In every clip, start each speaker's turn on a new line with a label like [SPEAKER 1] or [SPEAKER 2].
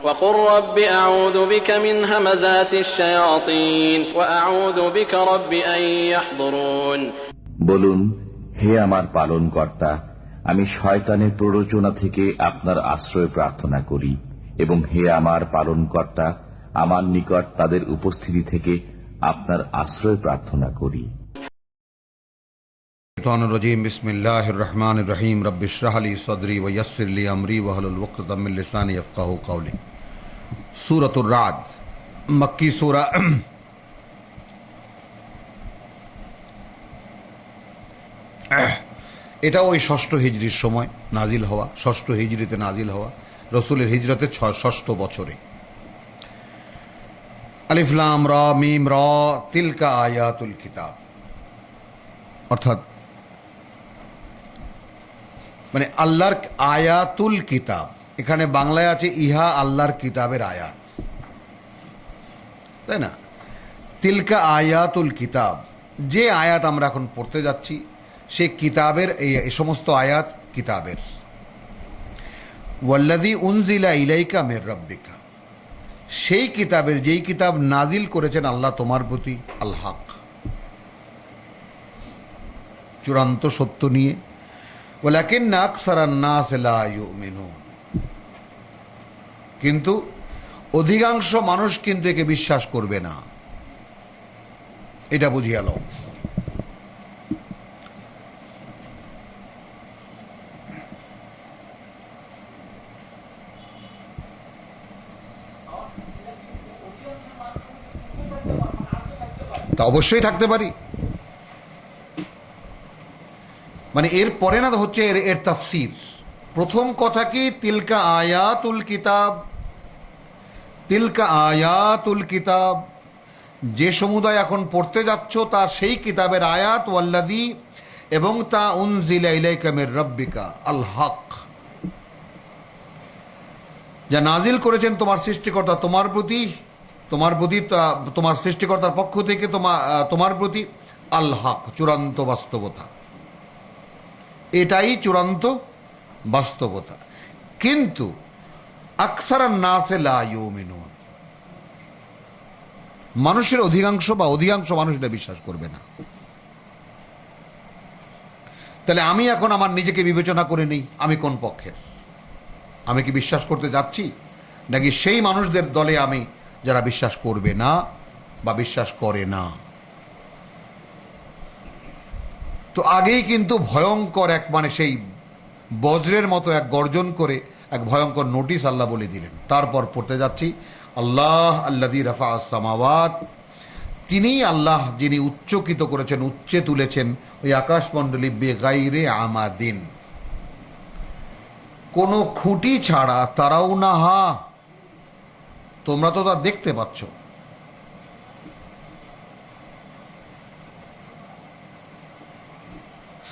[SPEAKER 1] وقل رب أعوذ بك من همزات الشياطين وأعوذ بك رب أن يحضرون।
[SPEAKER 2] বলুন, হে আমার পালনকর্তা, আমি শয়তানের প্ররোচনা থেকে আপনার আশ্রয় প্রার্থনা করি, এবং হে আমার পালনকর্তা, আমার নিকট তাদের উপস্থিতি থেকে আপনার আশ্রয় প্রার্থনা করি।
[SPEAKER 3] বিসমিল্লাহির রহমানির রহিম। রব্বি ইশরাহ লি সাদরি ওয়া ইয়াসসির লি আমরি ওয়াহলুল উকদাতাম মিন লিসানি ইয়াফকাহু কাওলি। সূরাতুর রাদ, মক্কি সূরা। এটা ওই ষষ্ঠ হিজরির সময় নাজিল হওয়া, ষষ্ঠ হিজরিতে নাজিল হওয়া, রসুলের হিজরতের ষষ্ঠ বছরে। আলিফ লাম রা মিম রা তিলকা আয়াতুল কিতাব, অর্থাৎ মানে আল্লাহর আয়াতুল কিতাব। এখানে বাংলায় আছে ইহা আল্লাহর কিতাবের আয়াত, তাই না? তিলকা আয়াতুল কিতাব, যে আয়াত আমরা এখন পড়তে যাচ্ছি সে কিতাবের, এই সমস্ত আয়াত কিতাবের। ওয়াল্লাযী উনজিলা ইলাইকা মির রাব্বিকা, সেই কিতাবের, যেই কিতাব নাজিল করেছেন আল্লাহ তোমার প্রতি, আল হক, চূড়ান্ত সত্য নিয়ে। ওয়ালাকিন্না আকসারান নাস লা ইউমিনুন, কিন্তু অধিকাংশ মানুষ কিন্তু একে বিশ্বাস করবে না। এটা বুঝিয়ে লও। তা অবশ্যই থাকতে পারি, মানে এর পরে না হচ্ছে এর তাফসীর। প্রথম কথা কি, তিলকা আয়াতুল কিতাব, তিলকা আয়াতুল কিতাব, যে সমুদায় এখন পড়তে যাচ্ছ তা সেই কিতাবের আয়াত। ওয়াল্লাযী, এবং তা উনজিলা ইলাইকা মির রাব্বিকা আল হক, যা নাজিল করেছেন তোমার সৃষ্টিকর্তা তোমার প্রতি, তোমার সৃষ্টিকর্তার পক্ষ থেকে তোমার প্রতি, আল হক, চূড়ান্ত বাস্তবতা। এটাই চূড়ান্ত বাস্তবতা। কিন্তু আকসারান নাস লা ইউমিনুন, মানুষের অধিকাংশ মানুষ এটা বিশ্বাস করবে না। তাহলে আমি এখন আমার নিজেকে বিবেচনা করে নেই, আমি কোন পক্ষের? আমি কি বিশ্বাস করতে যাচ্ছি, নাকি সেই মানুষদের দলে আমি যারা বিশ্বাস করবে না বা বিশ্বাস করে না? তো আগেই কিন্তু ভয়ঙ্কর এক, মানে সেই বজ্রের মতো এক গর্জন করে এক ভয়ঙ্কর নোটিশ আল্লাহ বলে দিলেন। তারপর পড়তে যাচ্ছি, আল্লাহ আল্লাযী রাফা আস-সামাওয়াত, তিনিই আল্লাহ যিনি উচ্চকিত করেছেন, উচ্চে তুলেছেন ওই আকাশমণ্ডলী বেগাইরে আমাদিন, কোনো খুঁটি ছাড়া। তারাও না হা, তোমরা তো তা দেখতে পাচ্ছ।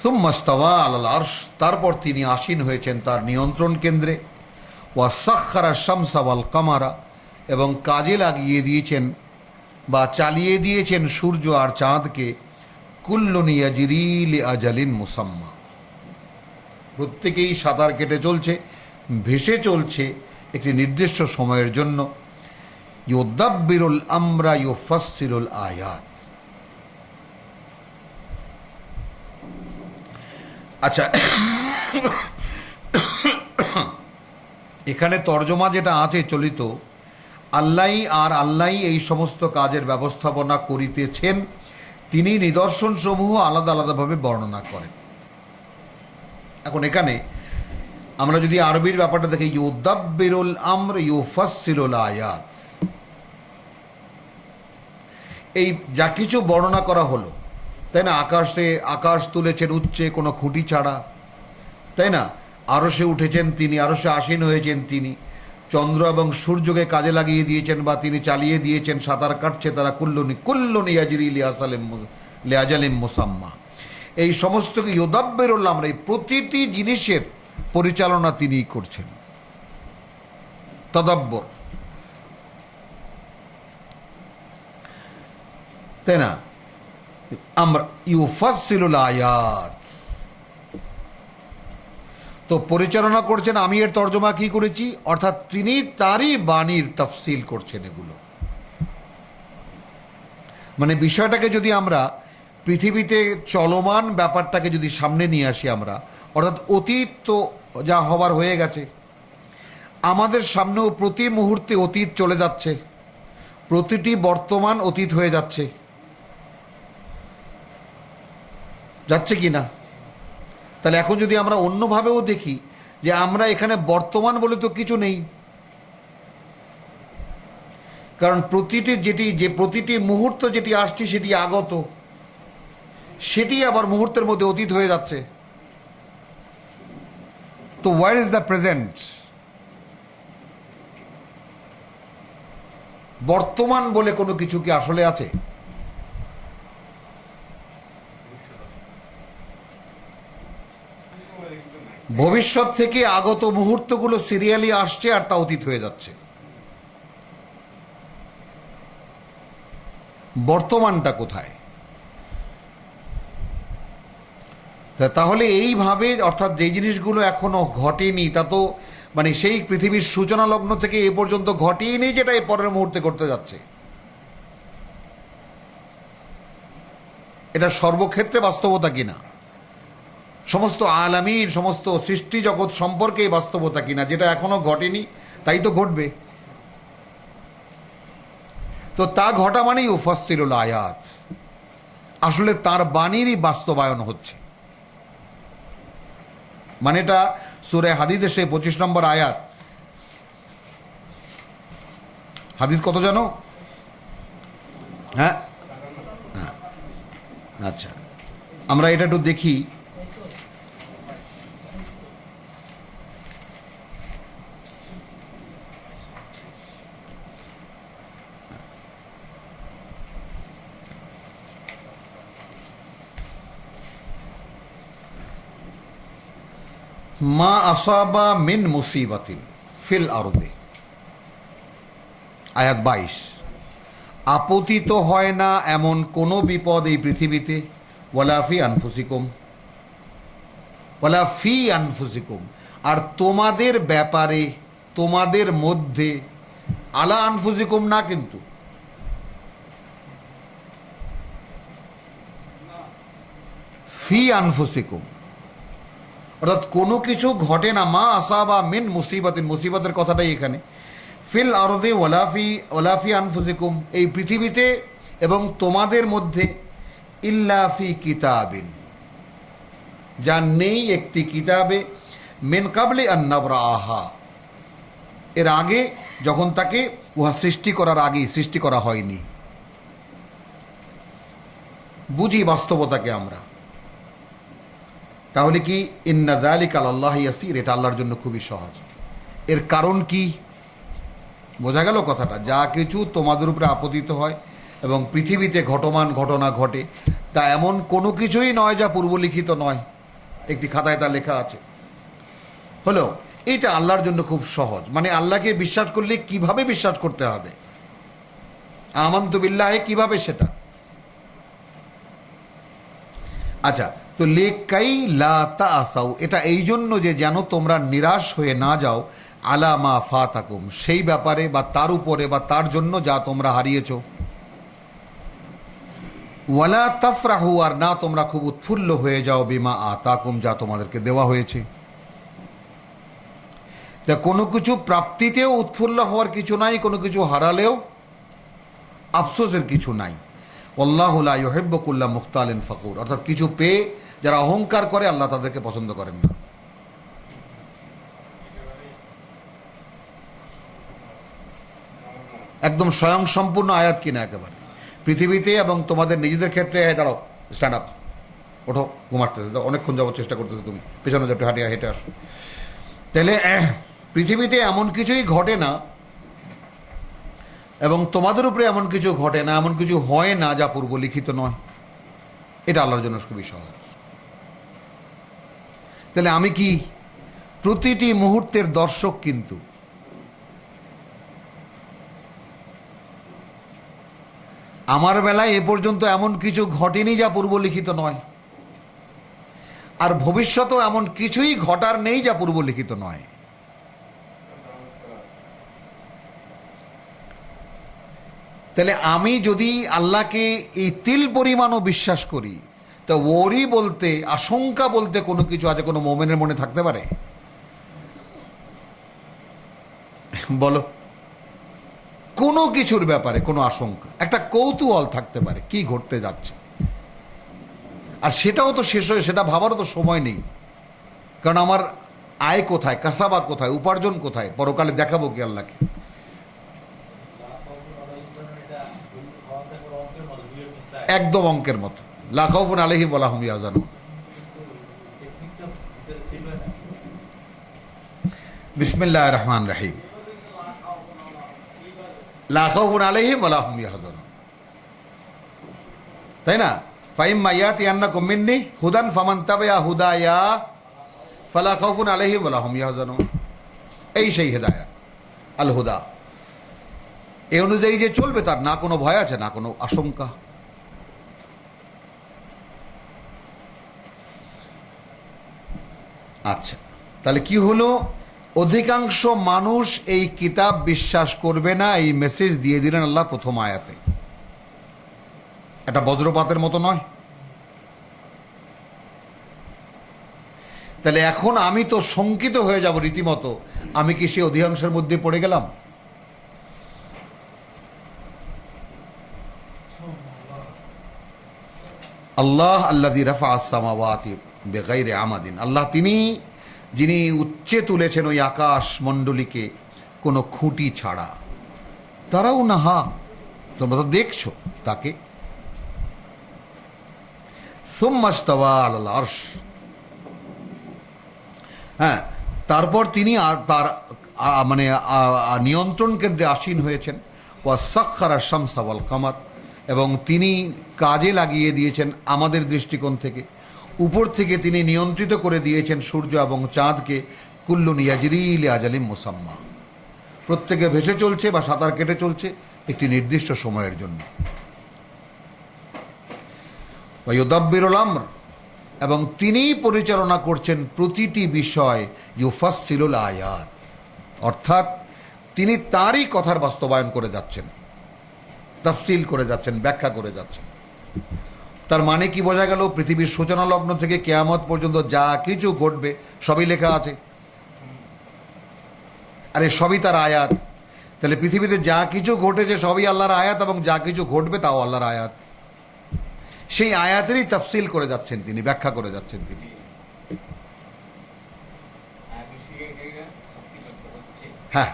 [SPEAKER 3] সুম্মা ইস্তাওয়া আলাল আরশ, তারপর তিনি আসীন হয়েছেন তার নিয়ন্ত্রণ কেন্দ্রে। ওয়া সাখখারা শামসা ওয়াল কামারা, এবং কাজে লাগিয়ে দিয়েছেন বা চালিয়ে দিয়েছেন সূর্য আর চাঁদকে। কুল্লুন ইয়াজরি লিআজালিন মুসাম্মা, প্রত্যেকেই সাঁতার কেটে চলছে, ভেসে চলছে একটি নির্দিষ্ট সময়ের জন্য। ইউদাব্বিরুল আমরা ইউফাসসিরুল আয়াত। আচ্ছা, এখানে তর্জমা যেটা আছে চলিত, আল্লাহই এই সমস্ত কাজের ব্যবস্থাপনা করিতেছেন, তিনি নিদর্শন সমূহ আলাদা আলাদাভাবে বর্ণনা করেন। এখন এখানে আমরা যদি আরবির ব্যাপারটা দেখি, ইউদাব্বিরুল আমর ইউফাসসিরুল আয়াত, এই যা কিছু বর্ণনা করা হলো, তাই না? আকাশ তুলেছেন উচ্চে, কোনো খুঁটি ছাড়া, তাই না? আরশে উঠেছেন তিনি, আরশে আসীন হয়েছেন তিনি, চন্দ্র এবং সূর্যকে কাজে লাগিয়ে দিয়েছেন বা তিনি চালিয়ে দিয়েছেন, সাঁতার কাটছে তারা। কুল্লুন ইয়াজরি লিআজালিন মুসাম্মা, এই সমস্ত ইউদাব্বিরুল আমর, এই প্রতিটি জিনিসের পরিচালনা তিনিই করছেন। তাদাব্বর, তাই না? আমরা ইউফাসসিলুল আয়াত, তো পরিচালনা করছেন, আমি এর তর্জমা কি করেছি, অর্থাৎ তিনি তারই বাণীর তাফসিল করছেন এগুলো। মানে বিষয়টাকে যদি আমরা পৃথিবীতে চলমান ব্যাপারটাকে যদি সামনে নিয়ে আসি আমরা, অর্থাৎ অতীত তো যা হবার হয়ে গেছে, আমাদের সামনেও প্রতি মুহূর্তে অতীত চলে যাচ্ছে, প্রতিটি বর্তমান অতীত হয়ে যাচ্ছে, যাচ্ছে কি না? তাহলে এখন যদি আমরা অন্যভাবেও দেখি যে আমরা এখানে বর্তমান বলে তো কিছু নেই, কারণ প্রতিটি মুহূর্ত যেটি আসছে সেটি আগত, সেটি আবার মুহূর্তের মধ্যে অতীত হয়ে যাচ্ছে। তো হোয়ার ইজ দ্য প্রেজেন্ট? বর্তমান বলে কোনো কিছু কি আসলে আছে? ভবিষ্যৎ থেকে আগত মুহূর্তগুলো সিরিয়ালি আসছে আর তা অতীত হয়ে যাচ্ছে। বর্তমানটা কোথায়? তাহলে এইভাবে, অর্থাৎ যে জিনিসগুলো এখনো ঘটেনি তা তো মানে সেই পৃথিবীর সূচনা লগ্ন থেকে এ পর্যন্ত ঘটেনি, যেটা এর পরের মুহূর্তে করতে যাচ্ছে। এটা সর্বক্ষেত্রে বাস্তবতা কিনা, সমস্ত আলামিন, সমস্ত সৃষ্টি জগৎ সম্পর্কে বাস্তবতা কিনা, যেটা এখনো ঘটেনি তাই তো ঘটবে। তো তা ঘটা মানেই উফাসসিরুল আয়াত, আসলে তার বাণীরই বাস্তবায়ন হচ্ছে। মানে এটা সূরা হাদীদের সেই 25 নম্বর আয়াত। হাদীস কত জানো? হ্যাঁ, আচ্ছা, আমরা এটা একটু দেখি। মা আসাবা মিন মুসিবাতিন ফিল আরদে, আয়াত 22। আপতিত হয় না এমন কোনো বিপদ এই পৃথিবীতে, ওয়ালা ফি আনফুসিকুম, ওয়ালা ফি আনফুসিকুম, আর তোমাদের ব্যাপারে, তোমাদের মধ্যে, আলা আনফুসিকুম না, কিন্তু ফি আনফুসিকুম, অর্থাৎ কোনো কিছু ঘটে না। মা আসাবা মিন মুসিবাতিন, মুসিবতের কথাটাই এখানে। ফিল আরদে ওয়ালা ফি আনফুসিকুম, এই পৃথিবীতে এবং তোমাদের মধ্যে, ইল্লা ফি কিতাবিন, যা নেই একটি কিতাবে, মিন কাবলি আন নাবরাহা, এর আগে যখন তাকে উহা সৃষ্টি করার আগেই সৃষ্টি করা হয়নি। বুঝি বাস্তবতাকে আমরা। তাহলে কি ইন্না যালিকা আলাল্লাহি ইয়াসির, এটা আল্লাহর জন্য খুবই সহজ। এর কারণ কি? বোঝা গেল কথাটা? যা কিছু তোমাদের উপরে আপতিত হয় এবং পৃথিবীতে ঘটমান ঘটনা ঘটে, তা এমন কোনো কিছুই নয় যা পূর্বলিখিত নয়, একটি খাতায় তা লেখা আছে। হলো, এটা আল্লাহর জন্য খুব সহজ। মানে আল্লাহকে বিশ্বাস করলে কিভাবে বিশ্বাস করতে হবে, আমানতু বিল্লাহি কিভাবে, সেটা। আচ্ছা, তো লেকাই লা তাআসাউ, এটা এই জন্য যে যেন তোমরা নিরাশ হয়ে না যাও, আলা মা ফাতাকুম, সেই ব্যাপারে বা তার উপরে বা তার জন্য যা তোমরা হারিয়েছ। ওয়ালা তাফরাহু, আর না তোমরা খুব উৎফুল্ল হয়ে যাও, বিমা আতাকুম, যা তোমাদেরকে দেওয়া হয়েছে। তা কোনো কিছু প্রাপ্তিতেও উৎফুল্ল হওয়ার কিছু নাই, কোনো কিছু হারালেও আফসোসের কিছু নাই। আল্লাহু লা ইউহিব্বু কুল্লা মুখতালিন ফাকুর, অর্থাৎ কিছু পেয়ে যারা অহংকার করে আল্লাহ তাদেরকে পছন্দ করেন না। একদম স্বয়ং সম্পূর্ণ আয়াত কিনা একেবারে পৃথিবীতে এবং তোমাদের নিজেদের ক্ষেত্রে। দাঁড়াও, স্ট্যান্ড আপ, ওঠো, ঘুমাতেছে অনেকক্ষণ যাওয়ার চেষ্টা করতেছে, তুমি পেছনে যাতে হাঁটিয়ে হেঁটে আসো। তাহলে পৃথিবীতে এমন কিছুই ঘটে না এবং তোমাদের উপরে এমন কিছু ঘটে না, এমন কিছু হয় না যা পূর্বলিখিত নয়। এটা আল্লাহর জন্য খুবই সহজ। তাহলে আমি কি প্রতিটি মুহূর্তের দর্শক? কিন্তু আমার বেলায় এ পর্যন্ত এমন কিছু ঘটেনি যা পূর্বলিখিত নয়। আর ভবিষ্যতেও এমন কিছুই ঘটার নেই যা পূর্ব লিখিত নয়। তাহলে আমি যদি আল্লাহকে এই তিল পরিমাণও বিশ্বাস করি, তো ওরই বলতে, আশঙ্কা বলতে কোনো কিছু আছে কোনো মোমেনের মনে থাকতে পারে? বলো, কোনো কিছুর ব্যাপারে কোনো আশঙ্কা, একটা কৌতূহল থাকতে পারে কি ঘটতে যাচ্ছে। আর সেটাও তো শেষ হয়ে, সেটা ভাবারও তো সময় নেই, কারণ আমার আয় কোথায়, কাসাবা কোথায়, উপার্জন কোথায়, পরকালে দেখাবো কি আল্লাহকে। একদম অঙ্কের মতো, লা খাউফুন আলাইহিম ওয়া লা হুম ইয়াহজানুন। বিসমিল্লাহির রহমানির রহিম। লা খাউফুন আলাইহিম ওয়া লা হুম ইয়াহজানুন, তাই না? ফাইম্মা ইয়াতিয়ান্নাকুম মিন্নি হুদান ফামান তাবিআ হুদায়া ফালা খাউফুন আলাইহিম ওয়া লা হুম ইয়াহজানুন। এই সেই হেদায়েত, আল হুদা। এই অনুযায়ী যে চলবে তার না কোনো ভয় আছে, না কোনো আশঙ্কা। আচ্ছা, তাহলে কি হলো? অধিকাংশ মানুষ এই কিতাব বিশ্বাস করবে না, এই মেসেজ দিয়ে দিলেন আল্লাহ প্রথম আয়াতে। এটা বজ্রপাতের মতো নয়? তাহলে এখন আমি তো শঙ্কিত হয়ে যাব রীতিমতো, আমি কি সে অধিকাংশের মধ্যে পড়ে গেলাম? আল্লাহ আল্লাযী রাফা'আস সামাওয়াতি বিগাইরি আমাদিন, আল্লাহ তিনি যিনি উচ্চে তুলেছেন ওই আকাশ মণ্ডলীকে কোনো খুঁটি ছাড়া। তারাও না, হা, তোমরা তো দেখছো তাকে। সুম্মা ইস্তাওয়া আলাল আরশ, হ্যাঁ, তারপর তিনি তার মানে নিয়ন্ত্রণ কেন্দ্রে আসীন হয়েছেন। ওয়া সাখখারা শামসা ওয়াল কামার, এবং তিনি কাজে লাগিয়ে দিয়েছেন আমাদের দৃষ্টিকোণ থেকে, উপর থেকে তিনি নিয়ন্ত্রিত করে দিয়েছেন সূর্য এবং চাঁদকে। কুল্লুন ইয়াজরি লিআজালিম মুসাম্মা, প্রত্যেকে ভেসে চলছে বা সাঁতার কেটে চলছে একটি নির্দিষ্ট সময়ের জন্য। ওয়া ইউদাব্বিরুল আমর, এবং তিনিই পরিচালনা করছেন প্রতিটি বিষয়। ইউফাসসিলুল আয়াত, অর্থাৎ তিনি তারই কথার বাস্তবায়ন করে যাচ্ছেন, তাফসিল করে যাচ্ছেন, ব্যাখ্যা করে যাচ্ছেন। তার মানে কি বোঝা গেল? পৃথিবীর সূচনা লগ্ন থেকে কিয়ামত পর্যন্ত যা কিছু ঘটবে সবই লেখা আছে। আরে সবই তার আয়াত। তাহলে পৃথিবীতে যা কিছু ঘটেছে সবই আল্লাহর আয়াত, এবং যা কিছু ঘটবে তাও আল্লাহর আয়াত। সেই আয়াতেরই তাফসিল করে যাচ্ছেন তিনি, ব্যাখ্যা করে যাচ্ছেন তিনি। হ্যাঁ,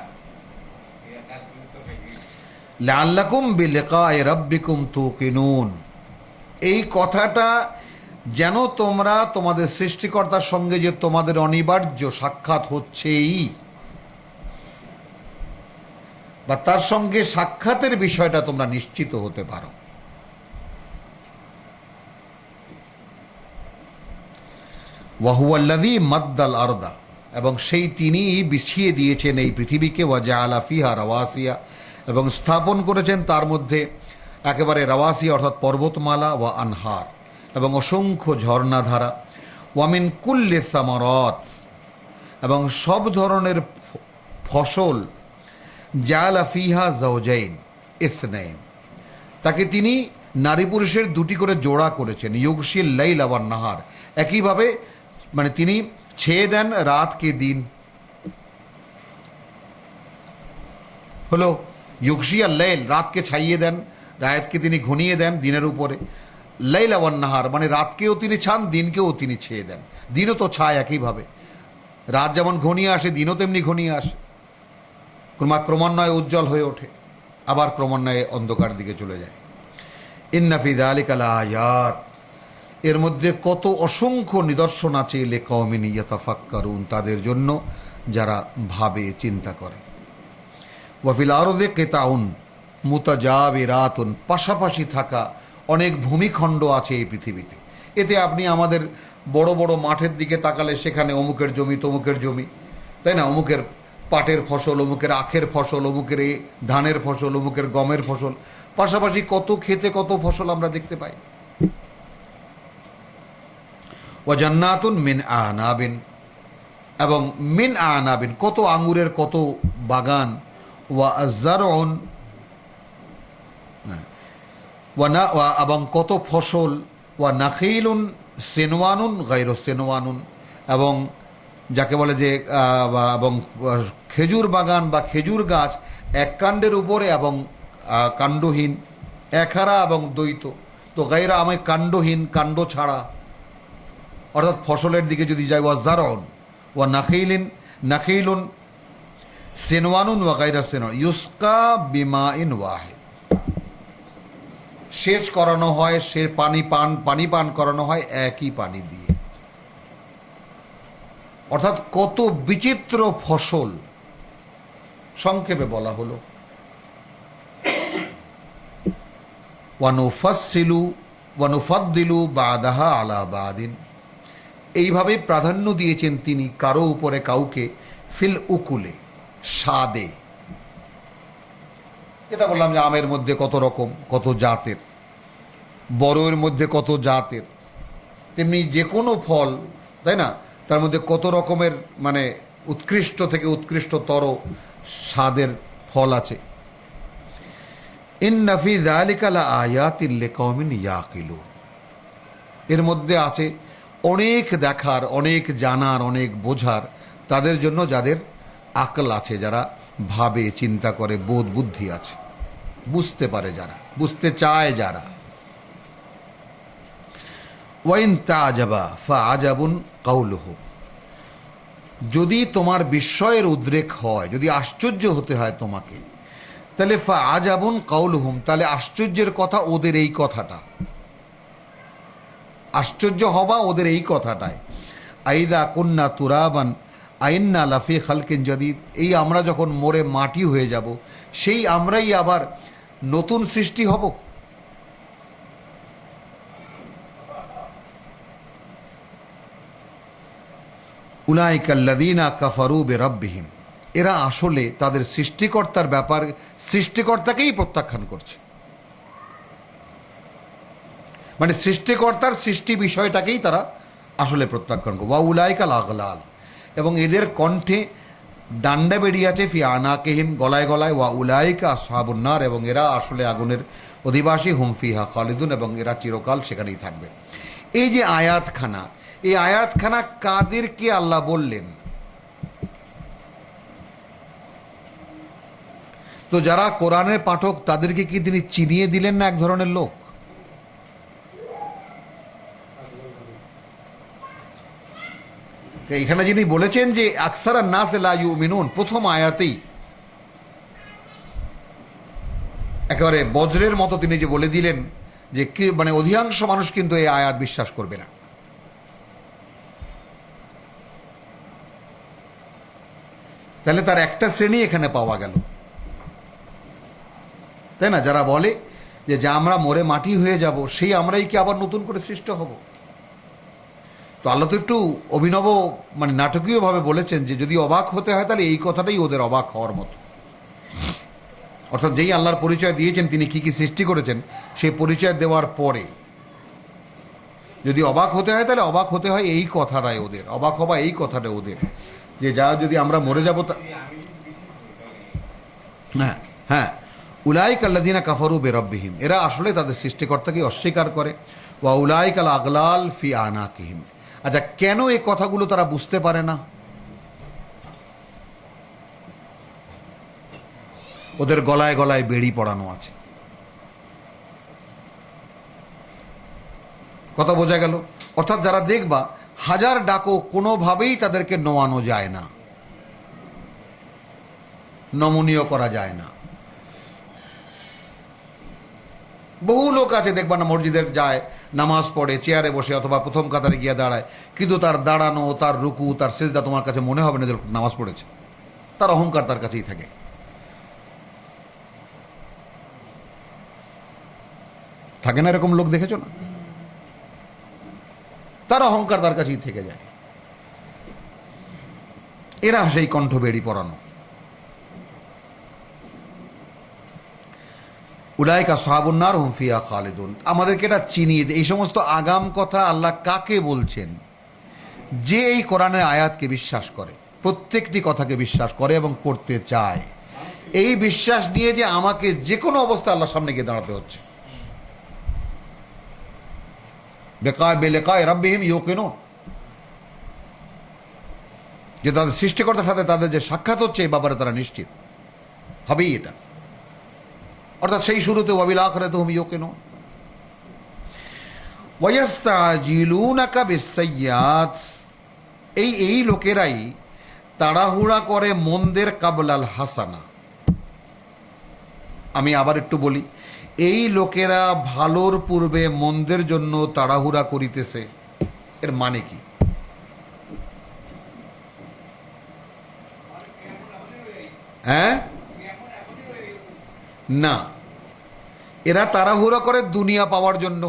[SPEAKER 3] লাআল্লাকুম বিলিকাই রাব্বিকুম তুকিনুন, এই কথাটা যেন তোমরা তোমাদের সৃষ্টিকর্তার সঙ্গে যে তোমাদের অনিবার্য সাক্ষাৎ হচ্ছেই, বা তার সঙ্গে সাক্ষাতের বিষয়টা তোমরা নিশ্চিত হতে পারো। ওয়া হুয়াল্লাযী মাদ্দাল আরদা, এবং সেই তিনি বিছিয়ে দিয়েছেন এই পৃথিবীকে। ওয়া জাআলা ফিহা রাওয়াসিয়া, এবং স্থাপন করেছেন তার মধ্যে একেবারে রাওয়াসিয়া অর্থাৎ পর্বতমালা। ওয়া আনহার, এবং অসংখ্য ঝর্ণাধারা। ওয়া মিন কুল্লি সামারাত, এবং সব ধরনের ফসল। জাআলা ফিহা যাওজাইন ইসনাইন, তাকে তিনি নারী পুরুষের দুটি করে জোড়া করেছেন। ইউগশিল লাইলা ওয়ান নাহার, একইভাবে মানে তিনি ছেয়ে দেন রাতকে দিন। হলো ইউগশিয়া লাইল, রাতকে ছাইয়ে দেন, রাতকে তিনি ঘনিয়ে দেন দিনের উপরে। লাইলা ওয়ান নাহার মানে রাতকেও তিনি ছান, দিনকেও তিনি ছেয়ে দেন। দিনও তো ছায় একইভাবে, রাত যেমন ঘনিয়ে আসে দিনও তেমনি ঘনিয়ে আসে। ক্রমান্বয়ে উজ্জ্বল হয়ে ওঠে, আবার ক্রমান্বয়ে অন্ধকার দিকে চলে যায়। ইন্না ফি যালিকা লাআয়াত, এর মধ্যে কত অসংখ্য নিদর্শন আছে। লিকাওমিন ইয়াতাফাক্কারুন, তাদের জন্য যারা ভাবে চিন্তা করে। ওয়া ফিল আরদি কিতাউন মুতাজাবিরাতুন, পাশাপাশি থাকা অনেক ভূমিখণ্ড আছে এই পৃথিবীতে। এতে আপনি আমাদের বড় বড় মাঠের দিকে তাকালে সেখানে অমুকের জমি তমুকের জমি, তাই না? অমুকের পাটের ফসল, অমুকের আখের ফসল, অমুকের ধানের ফসল, অমুকের গমের ফসল, পাশাপাশি কত খেতে কত ফসল আমরা দেখতে পাই। ওয়া জান্নাতুন মিন আনাবিন, এবং মিন আনাবিন কত আঙ্গুরের কত বাগান, ওয়া আযজারউন এবং কত ফসল, ওয়া নাখিলুন সিনওয়ানুন গায়রু সিনওয়ানুন, এবং যাকে বলে যে এবং খেজুর বাগান বা খেজুর গাছ এক কাণ্ডের উপরে এবং কাণ্ডহীন, একহারা এবং দ্বৈত। তো গায়রা আমি কাণ্ডহীন, কাণ্ড ছাড়া, অর্থাৎ ফসলের দিকে যদি যাই, ওয়া জারউন ওয়া নাখিলুন সিনওয়ানুন ওয়া গায়রা সিনওয়ান ইউসকা বিমাইন ওয়াহিদ, সেচ করানো হয়, সে পানি পান করানো হয় একই পানি দিয়ে। অর্থাৎ কত বিচিত্র ফসল সংক্ষেপে বলা হলো। ওয়ানুফাদ্দিলু বাদাহা আলা বাদিন, এইভাবে প্রাধান্য দিয়েছেন তিনি কারো উপরে কাউকে, ফিল উকুলে, স্বাদে। এটা বললাম যে আমের মধ্যে কত রকম, কত জাতের, বড়ের মধ্যে কত জাতের, তেমনি যে কোনো ফল, তাই না, তার মধ্যে কত রকমের মানে উৎকৃষ্ট থেকে উৎকৃষ্টতর স্বাদের ফল আছে। ইন্না ফি যালিকা লাআয়াতিন লিকাওমিন ইয়াকিলুন, এর মধ্যে আছে অনেক দেখার, অনেক জানার, অনেক বোঝার তাদের জন্য যাদের আকল আছে, যারা ভাবে, চিন্তা করে, বোধ বুদ্ধি আছে, বুঝতে পারে যারা, বুঝতে চায় যারা। ওয়াইন তাআজাবা ফাআজাবুন কাউলুহু, যদি তোমার বিস্ময়ের উদ্রেক হয়, যদি আশ্চর্য হতে হয় তোমাকে, তাহলে ফাআজাবুন কাউলুহুম, তাহলে আশ্চর্যের কথা ওদের এই কথাটা, আশ্চর্য হবা ওদের এই কথাটাই। আইদা কুন্না তুরাবান আইন্না লাফি খালকিন জাদিদ, এই আমরা যখন মরে মাটি হয়ে যাব, সেই আমরাই আবার নতুন সৃষ্টি হব। উলাইকাল্লাযীনা কাফারু বিরাব্বিহিম, এরা আসলে তাদের সৃষ্টিকর্তার ব্যাপার, সৃষ্টিকর্তাকেই প্রত্যাখ্যান করছে, মানে সৃষ্টিকর্তার সৃষ্টি বিষয়টাকেই তারা আসলে প্রত্যাখ্যান করে। ওয়া উলাইকাল আগলাল, এবং এদের কণ্ঠে ডান্ডা বেরিয়ে আছে, ফি আনাকিহিম, গলায় গলায়, ওয়া উলাইকা আসহাবুন নার, এবং এরা আসলে আগুনের অধিবাসী, হুম ফিহা খালিদুন, এবং এরা চিরকাল সেখানেই থাকবে। এই যে আয়াতখানা, এই আয়াতখানা কাদেরকে আল্লাহ বললেন? তো যারা কোরআনের পাঠক তাদেরকে কি তিনি চিনিয়ে দিলেন না এক ধরনের লোক? এখানে যিনি বলেছেন যে আকসারান নাস লা ইউমিনুন, প্রথম আয়াতেই একেবারে বজ্রের মতো তিনি যে বলে দিলেন যে কি, মানে অধিকাংশ মানুষ কিন্তু এই আয়াত বিশ্বাস করবে না। তাহলে তার একটা শ্রেণী এখানে পাওয়া গেল, তাই না, যারা বলে যে যা আমরা মরে মাটি হয়ে যাব, সেই আমরাই কি আবার নতুন করে সৃষ্ট হব। তো আল্লাহ তো একটু অভিনব, মানে নাটকীয়ভাবে বলেছেন যে যদি অবাক হতে হয় তাহলে এই কথাটাই ওদের অবাক হওয়ার মতো। অর্থাৎ যেই আল্লাহর পরিচয় দিয়েছেন তিনি কি কি সৃষ্টি করেছেন, সেই পরিচয় দেওয়ার পরে যদি অবাক হতে হয় তাহলে অবাক হতে হয় এই কথাটাই ওদের, অবাক হবা এই কথাটা ওদের, যে যা যদি আমরা মরে যাব। হ্যাঁ হ্যাঁ, উলাইকাল্লাযীনা কাফারু বিরাব্বিহিম, এরা আসলে তাদের সৃষ্টিকর্তাকে অস্বীকার করে। ওয়া উলাইকাল আগলাল ফি আনাকিহিম, আচ্ছা কেন এই কথাগুলো তারা বুঝতে পারে না? ওদের গলায় গলায় বেড়ি পড়ানো আছে। কথা বোঝা গেল? অর্থাৎ যারা দেখবা হাজার ডাকো কোনোভাবেই তাদেরকে নোয়ানো যায় না, নমনীয় করা যায় না। বহু লোক আছে দেখবা না, মসজিদের যায়, নামাজ পড়ে, চেয়ারে বসে অথবা প্রথম কাতারে গিয়ে দাঁড়ায়, কিন্তু তার দাঁড়ানো, তার রুকু, তার সেজদা তোমার কাছে মনে হবে না যে নামাজ পড়েছে। তার অহংকার তার কাছেই থাকে। থাকে না এরকম লোক, দেখেছো না? তার অহংকার তার কাছেই থেকে যায়। এরা সেই কণ্ঠ বেড়ি পরানো। উলাইকা আসহাবুন নার হুম ফিহা খালিদুন, আমাদেরকে এটা চিনিয়ে দেয়। এই সমস্ত আগাম কথা আল্লাহ কাকে বলছেন? যে এই কোরআনের আয়াতকে বিশ্বাস করে, প্রত্যেকটি কথাকে বিশ্বাস করে এবং করতে চায়, এই বিশ্বাস নিয়ে যে আমাকে যে কোনো অবস্থায় আল্লাহর সামনে গিয়ে দাঁড়াতে হচ্ছে, বেলিকায়ে রাব্বিহিম ইউকিনুন, যে তাদের সৃষ্টিকর্তার সাথে তাদের যে সাক্ষাৎ হচ্ছে এই ব্যাপারে তারা নিশ্চিত হবেই এটা। অর্থাৎ সেই শুরুতে ওয়াবিল আখিরাতি হুম ইউকিনুন। ওয়ায়াস্তাজিলুনাকা বিসসাইয়্যাত, এই লোকেরাই তাড়াহুড়া করে মন্দের কাবলাল হাসানা। আমি আবার একটু বলি, এই লোকেরা ভালোর পূর্বে মন্দের জন্য তাড়াহুড়া করিতেছে, এর মানে কি? হ্যাঁ, না, এরা তাড়াহুড়া করে দুনিয়া পাওয়ার জন্য।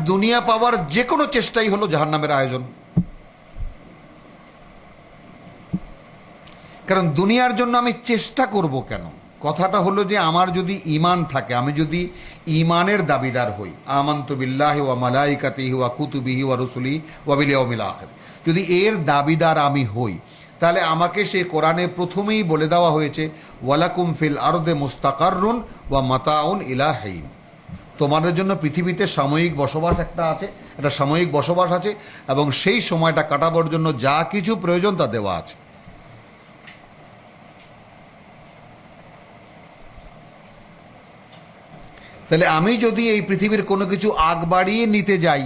[SPEAKER 3] দুনিয়া পাওয়ার যে কোনো চেষ্টাই হলো জাহান্নামের আয়োজন। কারণ দুনিয়ার জন্য আমি চেষ্টা করব কেন? কথাটা হলো যে আমার যদি ঈমান থাকে, আমি যদি ঈমানের দাবিদার হই, আমানতু বিল্লাহি ওয়া মালাইকাতিহি ওয়া কুতুবিহি ওয়া রুসুলিহি ওয়া বিল ইয়াউমিল আখির, যদি এর দাবিদার আমি হই, তাহলে আমাকে সেই কোরআনে প্রথমেই বলে দেওয়া হয়েছে ওয়ালাকুম ফিল আরদে মুস্তাকাররুন ওয়া মাতাউন ইলা হিন, তোমাদের জন্য পৃথিবীতে সাময়িক বসবাস একটা সাময়িক বসবাস আছে এবং সেই সময়টা কাটাবার জন্য যা কিছু প্রয়োজন তা দেওয়া আছে। তাহলে আমি যদি এই পৃথিবীর কোনো কিছু আগ বাড়িয়ে নিতে যাই,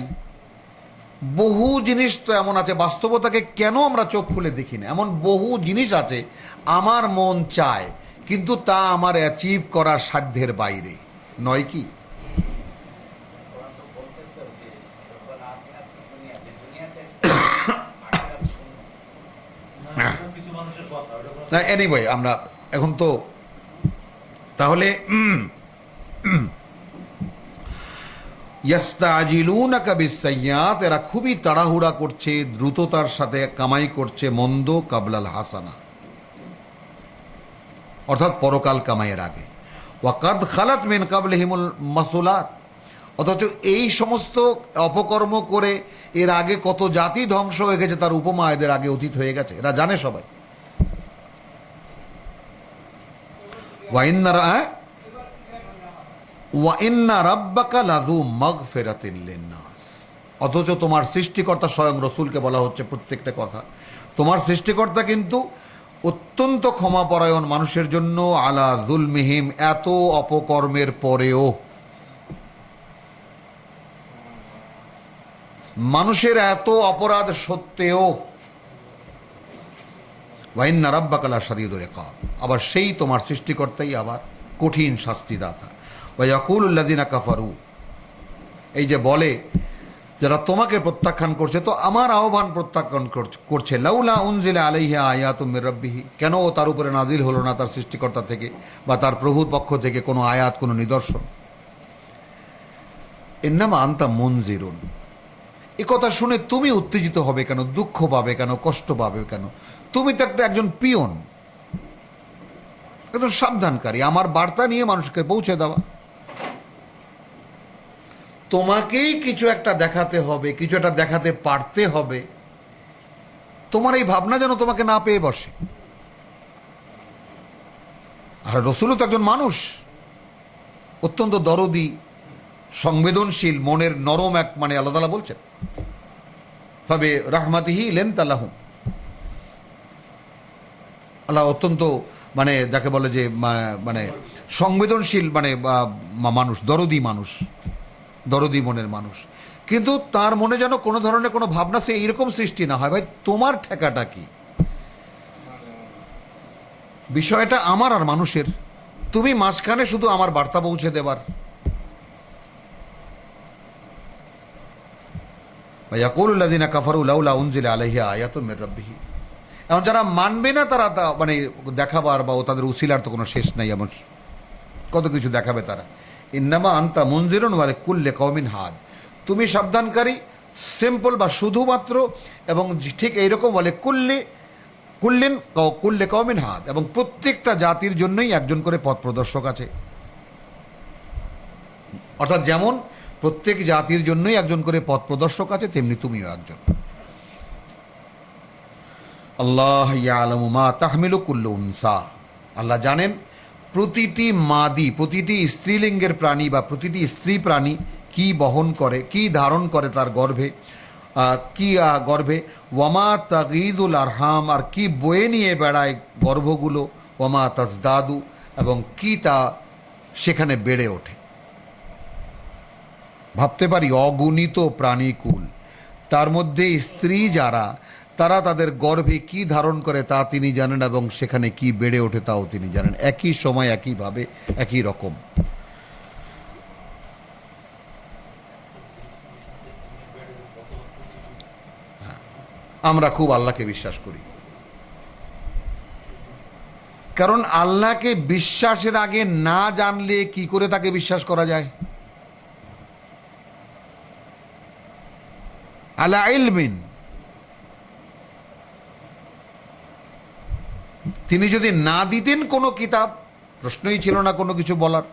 [SPEAKER 3] বহু জিনিস তো এমন আছে, বাস্তবতাকে কেন আমরা চোখ খুলে দেখি না, এমন বহু জিনিস আছে আমার মন চায়, কিন্তু তা আমার অ্যাচিভ করার সাধ্যের বাইরে নয় কি? এনিওয়ে, আমরা এখন তো তাহলে ইয়াস্তাজিলুনাকা বিসসাইয়্যাত, এরা খুবই তাড়াহুড়া করছে, দ্রুততার সাথে কামাই করছে মন্দ, কাবলাল হাসানা, অর্থাৎ পরকাল কামাইয়ের আগে। ওয়াকাদ খালাত মিন কাবলিহিমুল মাসুলাত, অথচ এই সমস্ত অপকর্ম করে এর আগে কত জাতি ধ্বংস হয়ে গেছে তার উপমা এদের আগে অতীত হয়ে গেছে, এরা জানে সবাই। ওয়াইন্না রাব্বাকা লাযু মাগফিরাতিন লিন্নাস, অথচ তোমার সৃষ্টিকর্তা স্বয়ং রসুলকে বলা হচ্ছে প্রত্যেকটা কথা, তোমার সৃষ্টিকর্তা কিন্তু অত্যন্ত ক্ষমাপরায়ণ মানুষের জন্য, আলা যুলমিহিম, এত অপকর্মের পরেও, মানুষের এত অপরাধ সত্ত্বেও, ওয়াইন্না রাব্বাকা লাশাদীদুল ইকাব, আবার সেই তোমার সৃষ্টিকর্তাই আবার কঠিন শাস্তিদাতা। ওয়ায়াকুলুল্লাযিনা কাফারু, এই যে বলে যারা তোমাকে প্রত্যাখ্যান করছে, তো আমার আহ্বান প্রত্যাখ্যান করছে, লাউলা উনজিলা আলাইহি আয়াতুম মির রাব্বিহি, কেন তার উপরে নাজিল হলো না তার সৃষ্টিকর্তা থেকে বা তার প্রভুর পক্ষ থেকে কোনো আয়াত, কোনো নিদর্শন। ইন্নামা আনতা মুনজিরুন, এ কথা শুনে তুমি উত্তেজিত হবে কেন, দুঃখ পাবে কেন, কষ্ট পাবে কেন? তুমি তো একজন পিয়ন, একজন সাবধানকারী, আমার বার্তা নিয়ে মানুষকে পৌঁছে দেওয়া। তোমাকেই কিছু একটা দেখাতে হবে, কিছু একটা দেখাতে পারতে হবে, তোমার এই ভাবনা যেন তোমাকে না পেয়ে বসে। আর রসুলও তো একজন মানুষ, অত্যন্ত দরদি, সংবেদনশীল, মনের নরম এক, মানে আল্লাহ তাআলা বলছেন ফাবে রাহমাতিহি লিনতা লাহুম, আল্লাহ অত্যন্ত মানে যাকে বলে যে মানে সংবেদনশীল, মানে মানুষ, দরদি মনের মানুষ, কিন্তু তার মনে যেন কোনো ধরনের কোনো ভাবনা সে এইরকম সৃষ্টি না হয়, ভাই তোমার ঠেকাটা কি, বিষয়টা আমার আর মানুষের, তুমি মাঝখানে শুধু আমার বার্তা পৌঁছে দেবার। ইয়াকুলুল্লাযিনা কাফারু লাউলা উনজিলা আলাইহি আয়াতুম মির রাব্বিহি, এখন যারা মানবে না তারা মানে দেখাবার বা তাদের উসিলার তো কোনো শেষ নাই, এমন কত কিছু দেখাবে তারা। ইন্নামা আনতা মুনজিরুন ওয়া লিকুল্লি কওমিন হাদ, তুমি সাবধানকারী, সিম্পল বা শুধুমাত্র, এবং ঠিক এইরকম ওয়া লিকুল্লি কুল্লে কওমিন হাদ, এবং প্রত্যেকটা জাতির জন্যই একজন করে পথ প্রদর্শক আছে। অর্থাৎ যেমন প্রত্যেক জাতির জন্যই একজন করে পথ প্রদর্শক আছে, তেমনি তুমিও একজন। আল্লাহ ইয়ালামু মা তাহমিলু কুল্লু উনসা, আল্লাহ জানেন প্রতিটি মাদি, প্রতিটি স্ত্রীলিঙ্গের প্রাণী বা প্রতিটি স্ত্রী প্রাণী কি বহন করে, কি ধারণ করে তার গর্ভে, গর্ভে। ওয়ামা তাগীদুল আরহাম, আর কি বয়ে নিয়ে বেড়ায় গর্ভগুলো। ওয়ামা তাজদাদু, এবং কি তা সেখানে বেড়ে ওঠে। ভাবতে পারি অগণিত প্রাণীকুল, তার মধ্যে স্ত্রী যারা, তারা তাদের গর্ভে কি ধারণ করে তা তিনি জানেন, এবং সেখানে কি বেড়ে ওঠে তাও তিনি জানেন, একই সময়, একইভাবে, একই রকম। আমরা খুব আল্লাহকে বিশ্বাস করি, কারণ আল্লাহকে বিশ্বাসের আগে না জানলে কি করে তাকে বিশ্বাস করা যায়? আলা ইলমিন, তিনি যদি না দিতেন কোনো কিতাব, প্রশ্নই ছিল না কোনো কিছু বলার।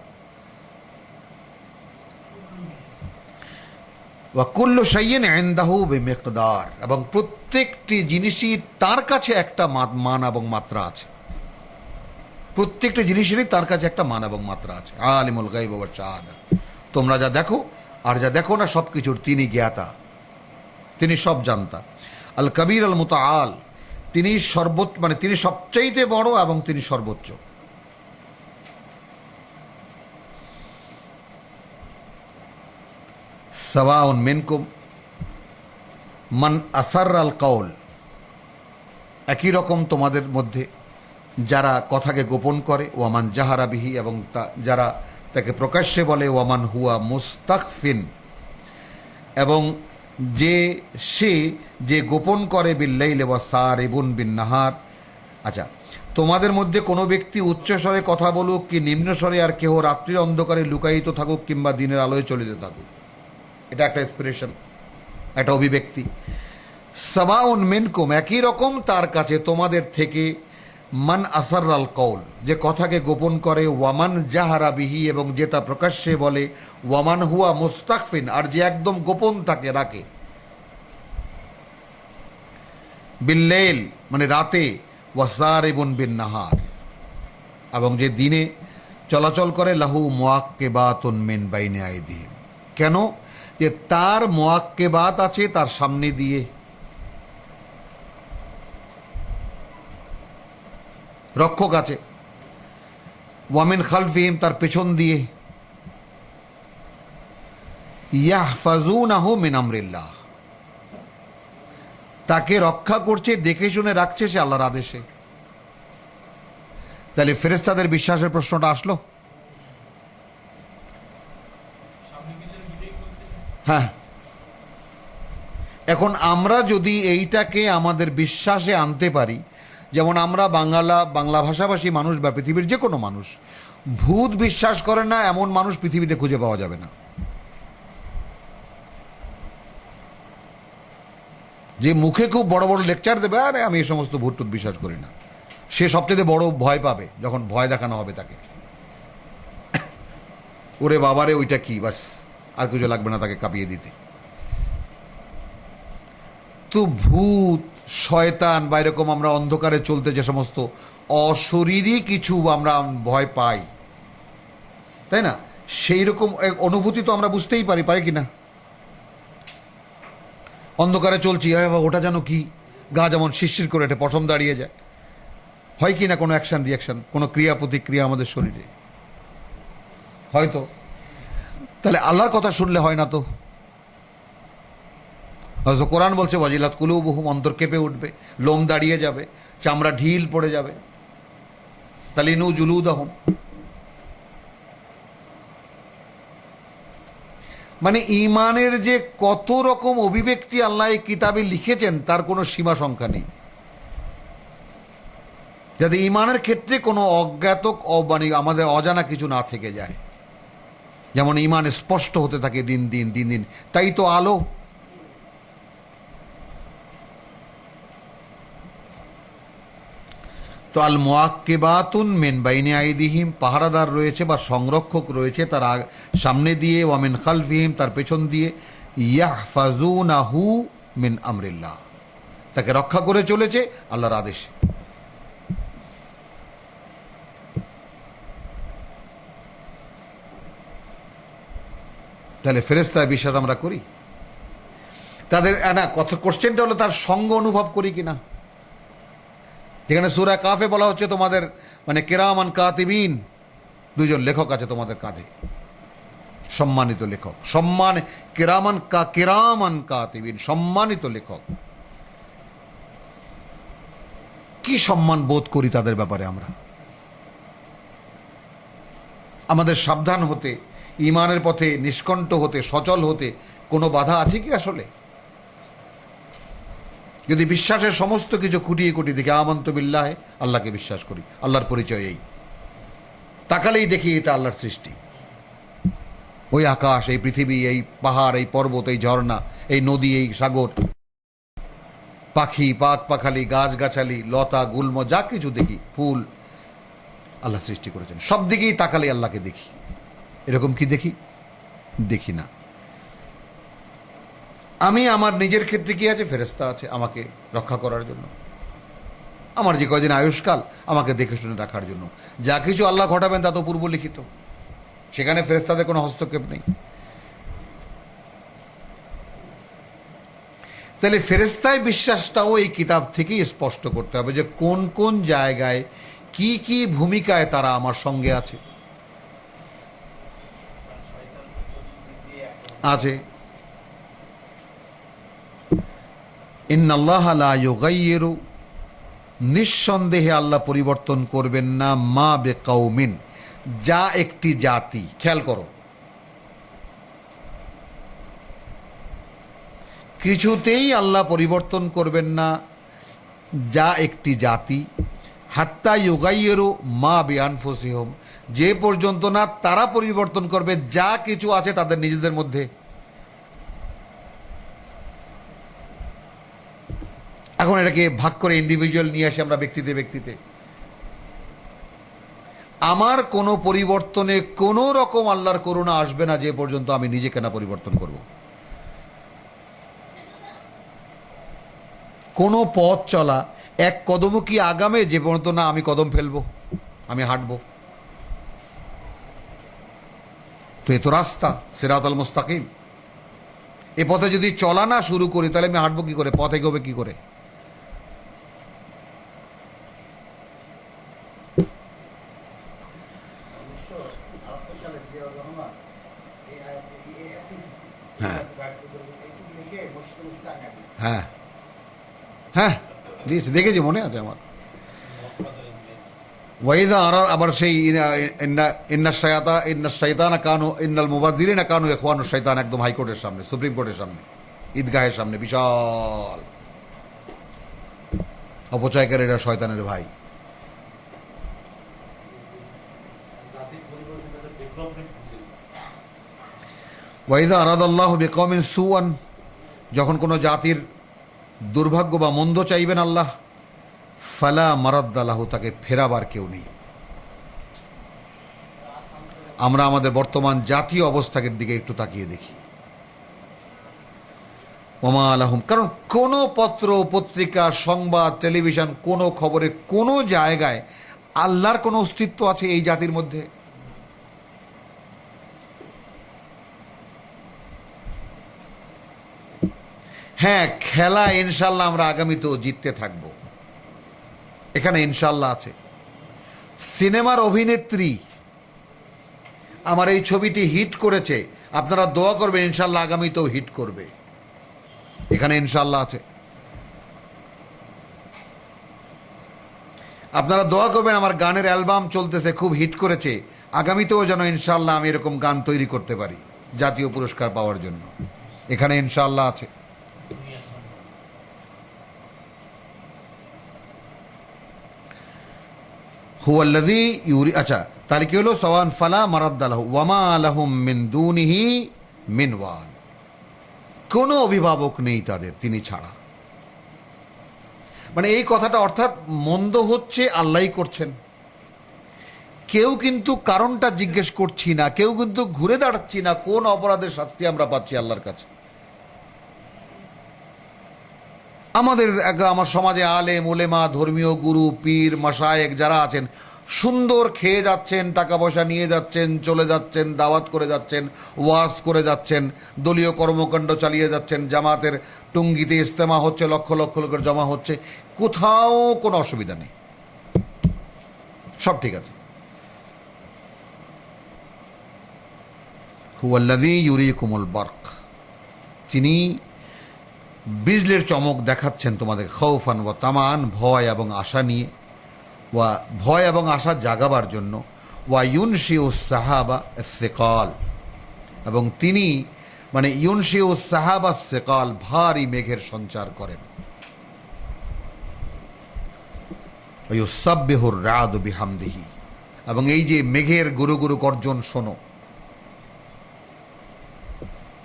[SPEAKER 3] ওয়া কুল্লু শাইইন ইনদাহু বিমিকদার, এবং প্রত্যেকটি জিনিসই তার কাছে একটা মান এবং মাত্রা আছে। প্রত্যেকটা জিনিসেরই তার কাছে একটা মান এবং মাত্রা আছে। আলিমুল গায়ব ওয়াশ শাহাদা, তোমরা যা দেখো আর যা দেখো না সব কিছুর তিনি জ্ঞাতা, তিনি সব জানতা। আল কবির আল মুতাআল, তিনি তিনি সবচাইতে বড় এবং তিনি সর্বোচ্চ। সাওয়াউন মিনকুম মান আসাররাল কওল, একই রকম তোমাদের মধ্যে যারা কথাকে গোপন করে, ওয়ামান জাহারা বিহি, এবং যারা তাকে প্রকাশ্যে বলে, ওয়ামান হুয়া মুস্তাখফিন, এবং সে যে গোপন করে, বিল্লাইলি ওয়া সারিবুন বিন নাহার। আচ্ছা, তোমাদের মধ্যে কোনো ব্যক্তি উচ্চস্বরে কথা বলুক কি নিম্নস্বরে, আর কেহ রাত্রির অন্ধকারে লুকায়িত থাকুক কিংবা দিনের আলোয় চলিতে থাকুক, এটা একটা এক্সপ্রেশন, একটা অভিব্যক্তি। সাওয়াউন মিনকুম, একই রকম তার কাছে তোমাদের থেকে, মান আসাররাল কওল, যে কথাকে গোপন করে, ওয়ামান জাহারা বিহি, এবং যে তা প্রকাশ্যে বলে, ওয়ামান হুয়া মুস্তাখফিন, আর যে একদম গোপন তাকে রাখে, বিল্লাইল মানে রাতে, ওয়াসারিবুন বিন নাহার, এবং যে দিনে চলাচল করে, লাহু মুআক্কিবাতুন মিন বাইনি আইদিহিম, কেন? যে তার মুআক্কিবাত আছে তার সামনে দিয়ে, রক্ষক আছে, ওয়ামিন খালফিহিম, তার পেছন দিয়ে, ইয়াহফাজুনাহু মিন আমরিল্লাহ, তাকে রক্ষা করছে, দেখে শুনে রাখছে সে আল্লাহর আদেশে। তাহলে ফেরেশতাদের বিশ্বাসের প্রশ্নটা আসলো। হ্যাঁ, এখন আমরা যদি এইটাকে আমাদের বিশ্বাসে আনতে পারি, যেমন আমরা বাংলা ভাষাভাষী মানুষ বা পৃথিবীর যে কোনো মানুষ ভূত বিশ্বাস করে না এমন মানুষ পৃথিবীতে খুঁজে পাওয়া যাবে না। যে মুখে খুব বড় বড় লেকচার দেবে, আরে আমি এই সমস্ত ভূত টুত বিশ্বাস করি না, সে সবচেয়ে বড় ভয় পাবে যখন ভয় দেখানো হবে তাকে। ওরে বাবারে ওইটা কি, বাস আর কিছু লাগবে না তাকে কাঁপিয়ে দিতে। তো ভূত, শয়তান বা এরকম আমরা অন্ধকারে চলতে যে সমস্ত অশরীরী কিছু আমরা ভয় পাই, তাই না, সেই রকম অনুভূতি তো আমরা বুঝতেই পারি কি না? অন্ধকারে চলছি, ওটা যেন কি, গা যেমন শিরশির করে এটা পশম দাঁড়িয়ে যায়, হয় কি না কোনো অ্যাকশন রিয়াকশন, কোনো ক্রিয়া প্রতিক্রিয়া আমাদের শরীরে হয়তো। তাহলে আল্লাহর কথা শুনলে হয় না তো? কোরআন বলছে ওয়াজিলাত কুলুবুহুম, অন্তর কেঁপে উঠবে, লোম দাঁড়িয়ে যাবে, চামড়া ঢিল পড়ে যাবে, তালিনু জুলুদাহুম, মানে ঈমানের যে কত রকম অভিব্যক্তি আল্লাহ এই কিতাবে লিখেছেন তার কোনো সীমা সংখ্যা নেই, যাতে ঈমানের ক্ষেত্রে কোনো অজ্ঞাত মানে আমাদের অজানা কিছু না থেকে যায়। যেমন ঈমান স্পষ্ট হতে থাকে দিন দিন, তাই তো আলো। তো আল মুআক্কিবাতুন মিন বাইনি আইদিহিম, পাহারাদার রয়েছে বা সংরক্ষক রয়েছে তার সামনে দিয়ে, ওয়া মিন খালফিহিম, তার পেছন দিয়ে, ইয়াহফাজুনাহু মিন আমরিল্লাহ, তাকে রক্ষা করে চলেছে আল্লাহর আদেশে। তাহলে ফেরেশতার বিশ্বাস আমরা করি? তাদের না, কথা কোশ্চেনটা হলো তার সঙ্গ অনুভব করি কিনা। যেখানে সূরা কাফে বলা হচ্ছে তোমাদের মানে কিরামান কাতিবিন, দুইজন লেখক আছে তোমাদের কাঁধে, সম্মানিত লেখক, কিরামান কাতিবিন, সম্মানিত লেখক। কি সম্মান বোধ করি তাদের ব্যাপারে আমরা? আমাদের সাবধান হতে, ঈমানের পথে নিষ্কণ্ঠ হতে, সচল হতে কোনো বাধা আছে কি আসলে? যদি বিশ্বাসের সমস্ত কিছু খুঁটিয়ে খুঁটিয়ে দেখি, আমানতু বিল্লাহ, আল্লাহকে বিশ্বাস করি, আল্লাহর পরিচয় এই, তাকালেই দেখি এটা আল্লাহর সৃষ্টি। ওই আকাশ, এই পৃথিবী, এই পাহাড়, এই পর্বত, এই ঝর্ণা, এই নদী, এই সাগর, পাখি, পাখালি, গাছগাছালি, লতা গুল্ম, যা কিছু দেখি, ফুল, আল্লাহ সৃষ্টি করেছেন। সব দিকেই তাকালেই আল্লাহকে দেখি। এরকম কি দেখি? দেখি না। আমি আমার নিজের ক্ষেত্রে কি আছে? ফেরেশতা আছে আমাকে রক্ষা করার জন্য, আমার যে কয়দিন আয়ুষ্কাল আমাকে দেখে শুনে রাখার জন্য। যা কিছু আল্লাহ ঘটাবেন তা তো পূর্ব লিখিত, সেখানে ফেরেশতাদের কোনো হস্তক্ষেপ নেই। তাহলে ফেরেশতায় বিশ্বাসটাও এই কিতাব থেকেই স্পষ্ট করতে হবে যে কোন কোন জায়গায় কি কি ভূমিকায় তারা আমার সঙ্গে আছে। আছে ইন্নাল্লাহা লা ইউগাইয়িরু, নিঃসন্দেহে আল্লাহ পরিবর্তন করবেন না, মা বিকাউমিন, যা একটি জাতি। খেয়াল করো, কিছুতেই আল্লাহ পরিবর্তন করবেন না যা একটি জাতি, হাত্তা ইউগাইয়িরু মা বিআনফুসিহিম, যে পর্যন্ত না তারা পরিবর্তন করবে যা কিছু আছে তাদের নিজেদের মধ্যে। এখন এটাকে ভাগ করে ইন্ডিভিজুয়াল নিয়ে আসি আমরা ব্যক্তিতে ব্যক্তিতে। আমার কোনো পরিবর্তনে কোনো রকম আল্লাহর করুণা আসবে না যে পর্যন্ত আমি নিজেকে না পরিবর্তন করব। কোনো পথ চলা এক কদমও কি আগামে যে পর্যন্ত না আমি কদম ফেলবো, আমি হাঁটবো? তো এ তো রাস্তা, সিরাতাল মুস্তাকিম। এ পথে যদি চলা না শুরু করি তাহলে আমি হাঁটবো কি করে, পথ এগোবে কি করে? হ্যাঁ হ্যাঁ হ্যাঁ দিয়েছে, দেখেছি, মনে আছে আমার। ওয়াইদা আবার সেই ইন্নাল মুবাযযিরিনা কানু ইখওয়ানুশ শাইতান, একদম হাইকোর্টের সামনে, সুপ্রিম কোর্টের সামনে, ঈদগাহের সামনে বিশাল অপচয়কারীরা শয়তানের ভাই। ওয়াইদা আরাদাল্লাহু বিকওমিন সুআন, যখন কোনো জাতির দুর্ভাগ্য বা মন্দ চাইবেন আল্লাহ, ফালা মারাদ্দা লাহু, তাকে ফেরাবার কেউ নেই। আমরা আমাদের বর্তমান জাতীয় অবস্থার দিকে একটু তাকিয়ে দেখি। ওমা আলাহুম, কারণ কোনো পত্র পত্রিকা, সংবাদ, টেলিভিশন, কোনো খবরে, কোনো জায়গায় আল্লাহর কোনো অস্তিত্ব আছে এই জাতির মধ্যে? হ্যাঁ, খেলা ইনশাল্লাহ আমরা আগামীতেও জিততে থাকবো, এখানে ইনশাল্লাহ আছে। সিনেমার অভিনেত্রী, আমার এই ছবিটি হিট করেছে, আপনারা দোয়া করবেন ইনশাল্লাহ আগামীতেও হিট করবে, এখানে ইনশাল্লাহ আছে। আপনারা দোয়া করবেন আমার গানের অ্যালবাম চলতেছে, খুব হিট করেছে, আগামীতেও যেন ইনশাল্লাহ আমি এরকম গান তৈরি করতে পারি জাতীয় পুরস্কার পাওয়ার জন্য, এখানে ইনশাল্লাহ আছে। হুয়াল্লাযী ইউরি, আচ্ছা তাহলে কি হলো? সওয়ান ফালা মারাদ্দা লাহু ওয়া মা লাহুম মিন দুনিহি মিন ওয়াল, কোনো অভিভাবক নেই তাদের তিনি ছাড়া। মানে এই কথাটা অর্থাৎ মন্দ হচ্ছে আল্লাহই করছেন, কেউ কিন্তু কারণটা জিজ্ঞেস করছি না, কেউ কিন্তু ঘুরে দাঁড়াচ্ছি না কোন অপরাধের শাস্তি আমরা পাচ্ছি আল্লাহর কাছে। আমার সমাজে আলেম ওলেমা, ধর্মীয় গুরু, পীর, মাশায়েখ যারা আছেন, সুন্দর খেয়ে যাচ্ছেন, টাকা পয়সা নিয়ে যাচ্ছেন, চলে যাচ্ছেন, দাওয়াত করে যাচ্ছেন, ওয়াজ করে যাচ্ছেন, দলীয় কর্মকাণ্ড চালিয়ে যাচ্ছেন, জামাতের টুঙ্গিতে ইজতেমা হচ্ছে, লক্ষ লক্ষ লোকের জমা হচ্ছে, কোথাও কোনো অসুবিধা নেই, সব ঠিক আছে। হুয়াল্লাযী ইউরীকুমুল বারক, তিনি বিজলির চমক দেখাচ্ছেন তোমাদের, খাউফান ওয়া তামান, ভয় এবং আশা নিয়ে, ওয়া ভয় এবং আশা জাগাবার জন্য, ওয়া ইউনশিউস সাহাবা সিকাল, এবং তিনি মানে ইউনশিউস সাহাবা সিকাল, ভারী মেঘের সঞ্চার করেন। ওয়া ইউসাব্বিহুর রাদু বিহামদিহি, এবং এই যে মেঘের গুরু গুরু গর্জন শোনো,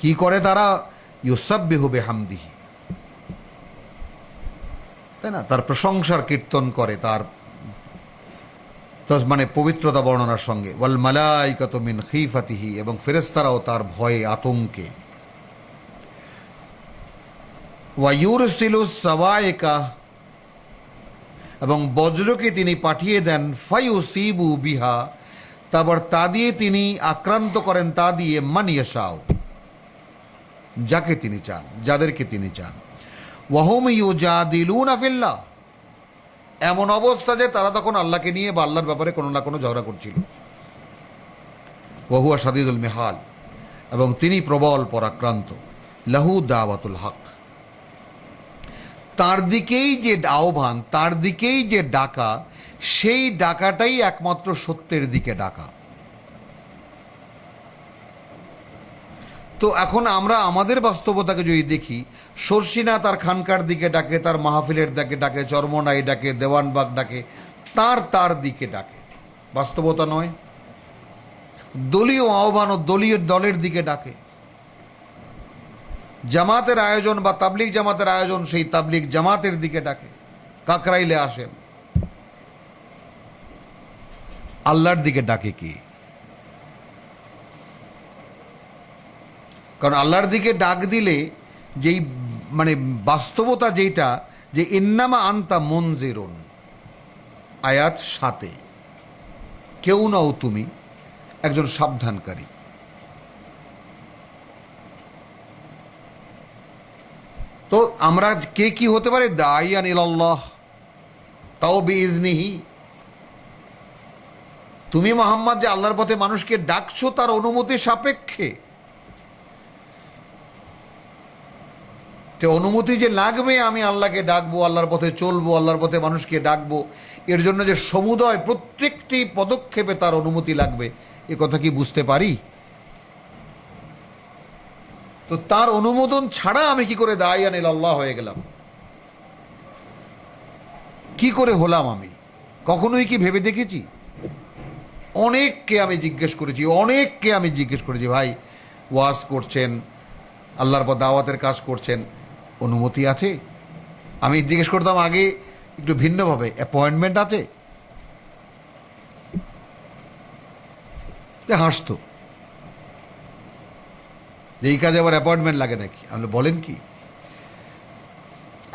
[SPEAKER 3] কি করে তারা? ইউসাব্বিহু বিহামদিহি, তাই না, তার প্রশংসার কীর্তন করে, তার মানে পবিত্রতা বর্ণনার সঙ্গে। ওয়াল মালাইকাতু মিন খিফাতিহি, এবং ফেরেশতারাও তার ভয়ে আতঙ্কে। ওয়া ইউরসিলুস সাওয়াইকা, এবং বজ্রকে তিনি পাঠিয়ে দেন, ফায়ুসিবু বিহা, তারপর তা দিয়ে তিনি আক্রান্ত করেন, তা দিয়ে মান ইয়াশাউ, যাকে তিনি চান, যাদেরকে তিনি চান। ওয়াহুম ইউজাদিলুনা ফিল্লাহ, এমন অবস্থা যে তারা তখন আল্লাহকে নিয়ে বা আল্লাহর ব্যাপারে কোনো না কোনো ঝগড়া করছিল। ওয়া হুয়া শাদীদুল মিহাল, এবং তিনি প্রবল পরাক্রান্ত। লাহু দাওয়াতুল হক, তার দিকেই যে আহ্বান, তার দিকেই যে ডাকা, সেই ডাকাটাই একমাত্র সত্যের দিকে ডাকা। তো এখন আমরা আমাদের বাস্তবতাকে যদি দেখি, শর্ষিনা তার খানকার দিকে ডাকে, তার মাহফিলের দিকে ডাকে, চরমনাই ডাকে, দেওয়ানবাগ ডাকে, তার দিকে ডাকে, বাস্তবতা নয়। দলীয় আহ্বান ও দলীয় দলের দিকে ডাকে। জামাতের আয়োজন বা তাবলিগ জামাতের আয়োজন, সেই তাবলিগ জামাতের দিকে ডাকে। কাকরাইলে আসেন, আল্লাহর দিকে ডাকে কি? কারণ আল্লাহর দিকে ডাক দিলে যেই মানে বাস্তবতা যেটা, যে ইন্নামা আনতা মুনজিরুন, আয়াত 7, কেউ নাও তুমি একজন সাবধানকারী। তো আমরা কে কি হতে পারে? দাইয়ান ইলাল্লাহ, তাও বিইজনিহি। তুমি মুহাম্মদ যে আল্লাহর পথে মানুষকে ডাকছো, তার অনুমতি সাপেক্ষে। তো অনুমতি যে লাগবে, আমি আল্লাহকে ডাকবো, আল্লাহর পথে চলবো, আল্লাহর পথে মানুষকে ডাকবো, এর জন্য যে সমুদয় প্রত্যেকটি পদক্ষেপে তার অনুমতি লাগবে, এ কথা কি বুঝতে পারি? তো তার অনুমোদন ছাড়া আমি কি করে দাইয়ান ইলাল্লাহ হয়ে গেলাম? কি করে হলাম আমি? কখনোই কি ভেবে দেখেছি? অনেককে আমি জিজ্ঞেস করেছি, ভাই ওয়াজ করছেন, আল্লাহর পর দাওয়াতের কাজ করছেন, অনুমতি আছে? আমি জিজ্ঞেস করতাম আগে একটু ভিন্নভাবে, অ্যাপয়েন্টমেন্ট আছে? হাসতো, যে এই কাজে আবার অ্যাপয়েন্টমেন্ট লাগে নাকি? আমি বলেন কি,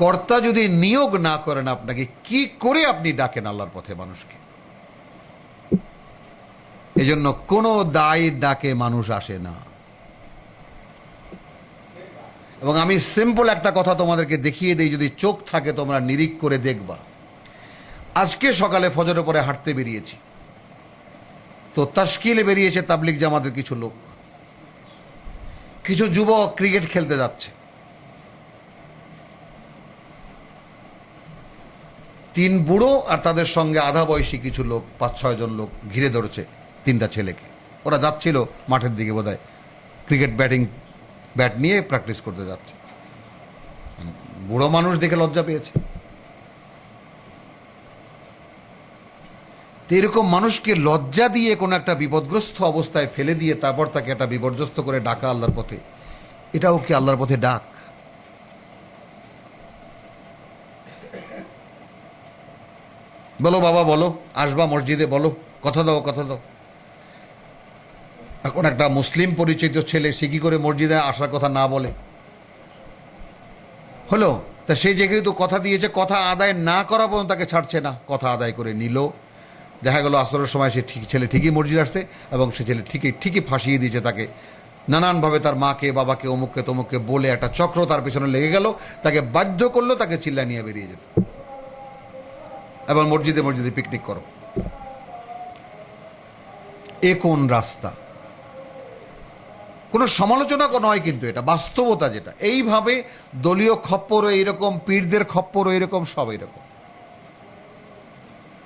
[SPEAKER 3] কর্তা যদি নিয়োগ না করেন আপনাকে, কি করে আপনি ডাকেন আল্লাহর পথে মানুষকে? এজন্য কোনো দায়ের ডাকে মানুষ আসে না। এবং আমি সিম্পল একটা কথা তোমাদেরকে দেখিয়ে দিই, যদি চোখ থাকে তোমরা নিরিখ করে দেখবা। আজকে সকালে ফজরের পরে হাঁটতে বেরিয়েছি, তো তাশকিলে বেরিয়েছে তাবলিগ জামাতের কিছু লোক, কিছু যুবক ক্রিকেট খেলতে যাচ্ছে। 3 বুড়ো আর তাদের সঙ্গে আধা বয়সী কিছু লোক, 5-6 জন লোক ঘিরে ধরেছে 3টা ছেলেকে। ওরা যাচ্ছিল মাঠের দিকে, বোধহয় ক্রিকেট ব্যাট নিয়ে প্র্যাকটিস করতে যাচ্ছে। বুড়ো মানুষ দেখে লজ্জা পেয়েছে। তো এরকম মানুষকে লজ্জা দিয়ে কোনো একটা বিপদগ্রস্ত অবস্থায় ফেলে দিয়ে তারপর তাকে একটা বিপর্যস্ত করে ডাকা আল্লাহর পথে, এটাও কি আল্লাহর পথে ডাক? বলো বাবা বলো, আসবা মসজিদে, বলো, কথা দাও কথা দাও। এখন একটা মুসলিম পরিচিত ছেলে সে কি করে মসজিদে আসার কথা না বলে? হলো, তা সে যেহেতু কথা দিয়েছে, কথা আদায় না করা পর্যন্ত তাকে ছাড়ছে না, কথা আদায় করে নিল। দেখা গেল আসরের সময় সে ছেলে ঠিকই মসজিদ আসছে এবং সে ছেলে ঠিকই ফাঁসিয়ে দিয়েছে তাকে। নানানভাবে তার মাকে বাবাকে অমুককে তমুককে বলে একটা চক্র তার পেছনে লেগে গেল, তাকে বাধ্য করলো তাকে চিল্লা নিয়ে বেরিয়ে যেতে, এবং মসজিদে মসজিদে পিকনিক করো। এ কোন রাস্তা? কোনো সমালোচনা নয়, কিন্তু এটা বাস্তবতা। যেটা এইভাবে দলীয় খপ্পরও এইরকম, পীরদের খপ্পরও এইরকম, সব এইরকম।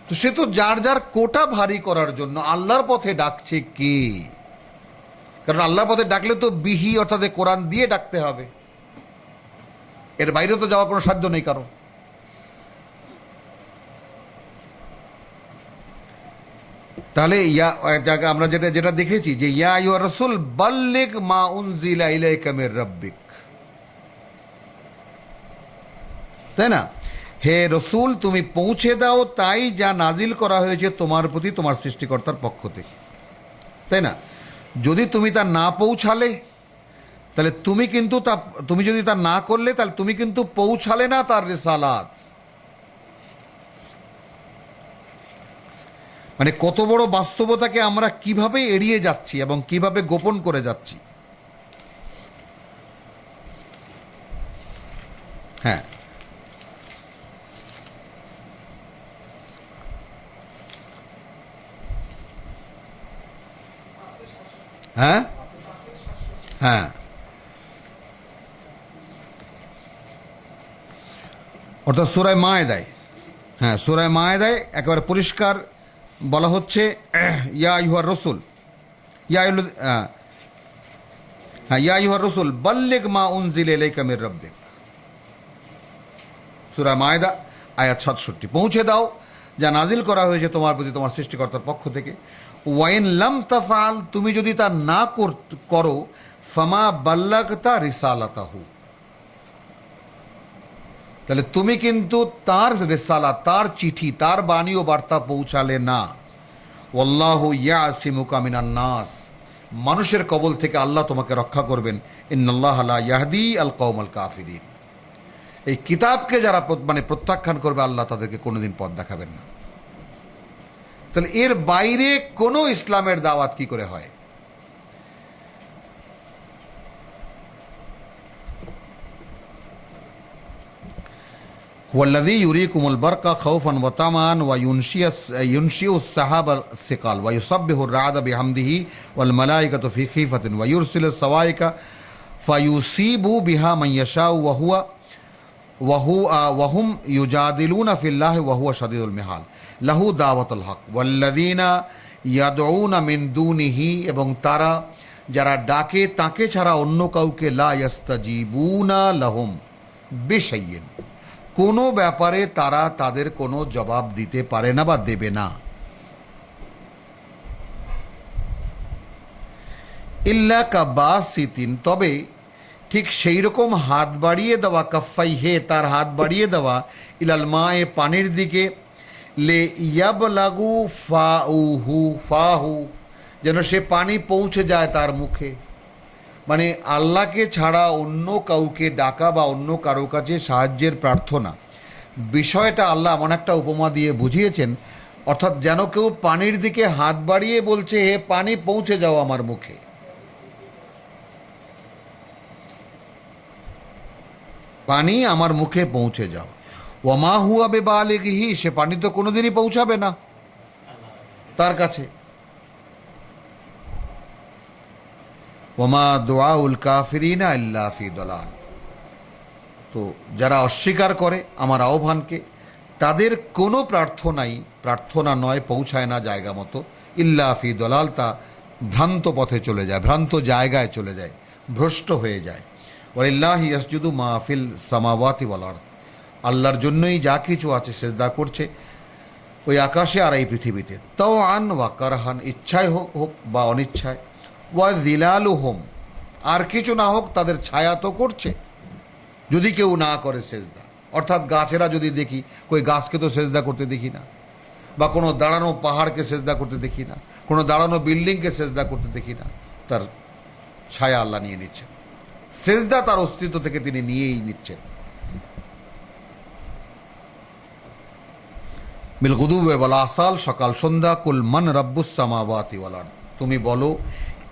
[SPEAKER 3] তো সে তো যার যার কোটা ভারী করার জন্য আল্লাহর পথে ডাকছে কে? কারণ আল্লাহর পথে ডাকলে তো বিহি অর্থাৎ কোরআন দিয়ে ডাকতে হবে, এর বাইরে তো যাওয়ার কোনো সাধ্য নেই কারো। তাহলে আমরা যেটা দেখেছি যে ইয়া আইয়ুহার রাসূল বাল্লিগ মা উনজিলা ইলাইকা মির রাব্বিক, তাই না? হে রসুল, তুমি পৌঁছে দাও তাই যা নাজিল করা হয়েছে তোমার প্রতি তোমার সৃষ্টিকর্তার পক্ষ থেকে, তাই না? যদি তুমি তা না পৌঁছালে, তাহলে তুমি যদি তা না করলে, তাহলে তুমি কিন্তু পৌঁছালে না তার রিসালাত। মানে কত বড় বাস্তবতাকে আমরা কিভাবে এড়িয়ে যাচ্ছি এবং কিভাবে গোপন করে যাচ্ছি। হ্যাঁ, হ্যাঁ, হ্যাঁ, অর্থাৎ সূরা মায়েদায়, হ্যাঁ সূরা মায়েদায় একেবারে পরিষ্কার বলা হচ্ছে ইয়া আইয়ুহার রাসূল, ইয়া আইয়ুহার রাসূল বাল্লিগ মা উনজিলা ইলাইকা মির রাব্বিক, সূরা মায়েদা আয়াত 67। পৌঁছে দাও যা নাজিল করা হয়েছে তোমার প্রতি তোমার সৃষ্টিকর্তার পক্ষ থেকে। ওয়াইন লাম তাফআল, তুমি যদি তা না করো, ফামা বাল্লাগতা রিসালাতাহু, তাহলে তুমি কিন্তু তার রিসালাত, তার চিঠি, তার বাণী ও বার্তা পৌঁছালে না। ওয়াল্লাহু ইয়াসিমুকা মিনান নাস, মানুষের কবল থেকে আল্লাহ তোমাকে রক্ষা করবেন। ইন্নাল্লাহা লা ইয়াহদি আল কওমাল কাফিরিন, এই কিতাবকে যারা প্রত্যাখ্যান করবে আল্লাহ তাদেরকে কোনোদিন পথ দেখাবেন না। তাহলে এর বাইরে কোনো ইসলামের দাওয়াত কি করে হয়? হুয়াল্লাযী ইউরীকুমুল বারকা খাউফান ওয়া তামান ওয়া ইউনশিউস সাহাবা সিকাল ওয়া ইউসাব্বিহুর রা'দা বিহামদিহি ওয়াল মালায়েকাতু ফি খিফাতিন ওয়া ইউরসিলুস সাওয়াইকা ফায়ুসিবু বিহা মান ইয়াশাউ ওয়া হুম ইউজাদিলুনা ফিল্লাহি ওয়া হুয়া শাদীদুল মিহাল লাহু দাওয়াতুল হক ওয়াল্লাযীনা ইয়াদউনা মিন দুনিহি, এবং তারা যারা ডাকে তাকে ছাড়া অন্য কাউকে, লা ইয়াস্তাজিবুনা লাহুম বিশাইইন, কোনো ব্যাপারে তারা তাদের কোনো জবাব দিতে পারে না বা দেবে না। ইল্লা কাবাসিতিন, তবে ঠিক সেই রকম হাত বাড়িয়ে দেওয়া, কাফাইহে তার হাত বাড়িয়ে দেওয়া, ইলাল মায়ে পানির দিকে, লে ইয়াবলাগু ফাহু যেন সে পানি পৌঁছে যায় তার মুখে। মানে আল্লাহকে ছাড়া অন্য কাউকে ডাকা বা অন্য কারো কাছে সাহায্যের প্রার্থনা, বিষয়টা আল্লাহ এমন একটা উপমা দিয়ে বুঝিয়েছেন, অর্থাৎ যেন কেউ পানির দিকে হাত বাড়িয়ে বলছে, হে পানি পৌঁছে যাও আমার মুখে। পানি আমার মুখে পৌঁছে যাও। ওমা হুয়া বিবালিগহি, সে পানি তো কোনোদিনই পৌঁছাবে না তার কাছে। ওমা দুআউল কাফিরিনা ইল্লা ফি দালাল, তো যারা অস্বীকার করে আমার আহ্বানকে, তাদের কোনো প্রার্থনা নয়, পৌঁছায় না জায়গা মতো। ইল্লা ফি দালাল, তা ভ্রান্ত পথে চলে যায়, ভ্রান্ত জায়গায় চলে যায়, ভ্রষ্ট হয়ে যায়। ওয়ালিল্লাহি ইয়াসজুদু মা ফিল সামাওয়াতি ওয়াল আরদ, আল্লাহর জন্যই যা কিছু আছে সেজদা করছে ওই আকাশে আর এই পৃথিবীতে। তাও আন ওয়া কারহান, ইচ্ছায় হোক বা অনিচ্ছায়। ওয়া যিলালুহুম, আর কিছু না হোক তাদের ছায়া তো করছে যদি কেউ না করে সেজদা। অর্থাৎ গাছেরা যদি দেখি, কই গাছকে তো সেজদা করতে দেখি না, বা কোনো দাঁড়ানো পাহাড়কে সেজদা করতে দেখি না, কোনো দাঁড়ানো বিল্ডিংকে সেজদা করতে দেখি না। তার ছায়া আল্লাহ নিয়ে নিচ্ছেন, সেজদা তার অস্তিত্ব থেকে তিনি নিয়েই নিচ্ছেন। বিল গুদুওয়ে ওয়াল আসাল, সকাল সন্ধ্যা। কুল মান রাব্বুস সামাওয়াতি ওয়াল আরদ, তুমি বলো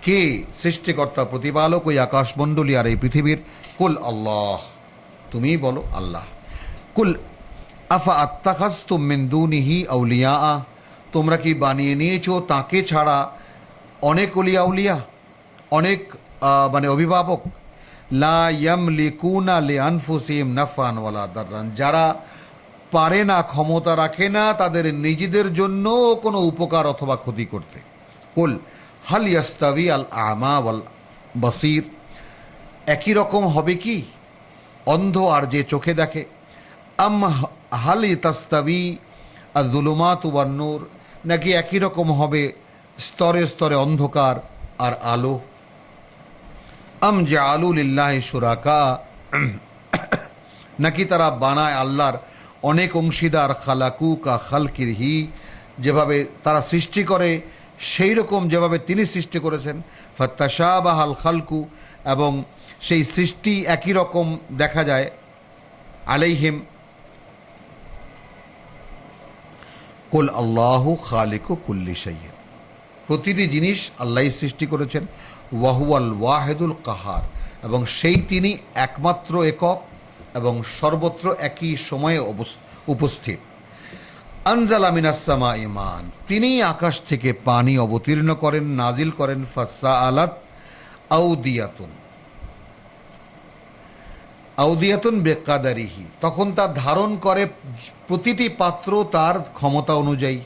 [SPEAKER 3] কে সৃষ্টিকর্তা প্রতিপালক ওই আকাশমণ্ডলী আর এই পৃথিবীর। কুল আল্লাহ, তুমি বলো আল্লাহ। কুল আফা আত্তাখাযতুম মিন দুনিহি আউলিয়া, তোমরা কি বানিয়ে নিয়েছো তাকে ছাড়া অনেক অলিয়া উলিয়া, অনেক মানে অভিভাবক। লা ইয়ামলিকুনা লিআনফুসিহিম নাফআন ওয়ালা দাররান, যারা পারে না, ক্ষমতা রাখে না তাদের নিজেদের জন্য কোনো উপকার অথবা ক্ষতি করতে। কুল হাল ইয়াস্তাবি আল আমা ওয়াল বসির, একই রকম হবে কি অন্ধ আর যে চোখে দেখে। আম হাল তাস্তাবি আয-যুলুমাত ওয়ান নূর, নাকি একই রকম হবে স্তরে স্তরে অন্ধকার আর আলো। আম জাআলু লিল্লাহি শুরাকা, নাকি তারা বানায় আল্লাহর অনেক অংশীদার। খালাকু কা খালকিহি, যেভাবে তারা সৃষ্টি করে সেই রকম যেভাবে তিনি সৃষ্টি করেছেন। ফাত্তাশাবাহাল খালকু, এবং সেই সৃষ্টি একই রকম দেখা যায়। আলাইহিম, কুল আল্লাহু খালিকু কুল্লি শাইইন, প্রতিটি জিনিস আল্লাহই সৃষ্টি করেছেন। ওয়াহুয়াল ওয়াহিদুল কাহার, এবং সেই তিনি একমাত্র একক এবং সর্বত্র একই সময়ে উপস্থিত। আনজালা মিনাস সামাই মান, তিনি আকাশ থেকে পানি অবতীর্ণ করেন, নাজিল করেন। ফাসাআলাত আউদিয়াতুন, আউদিয়াতুন বেকাদারিহি, তখন তা ধারণ করে প্রতিটি পাত্র তার ক্ষমতা অনুযায়ী।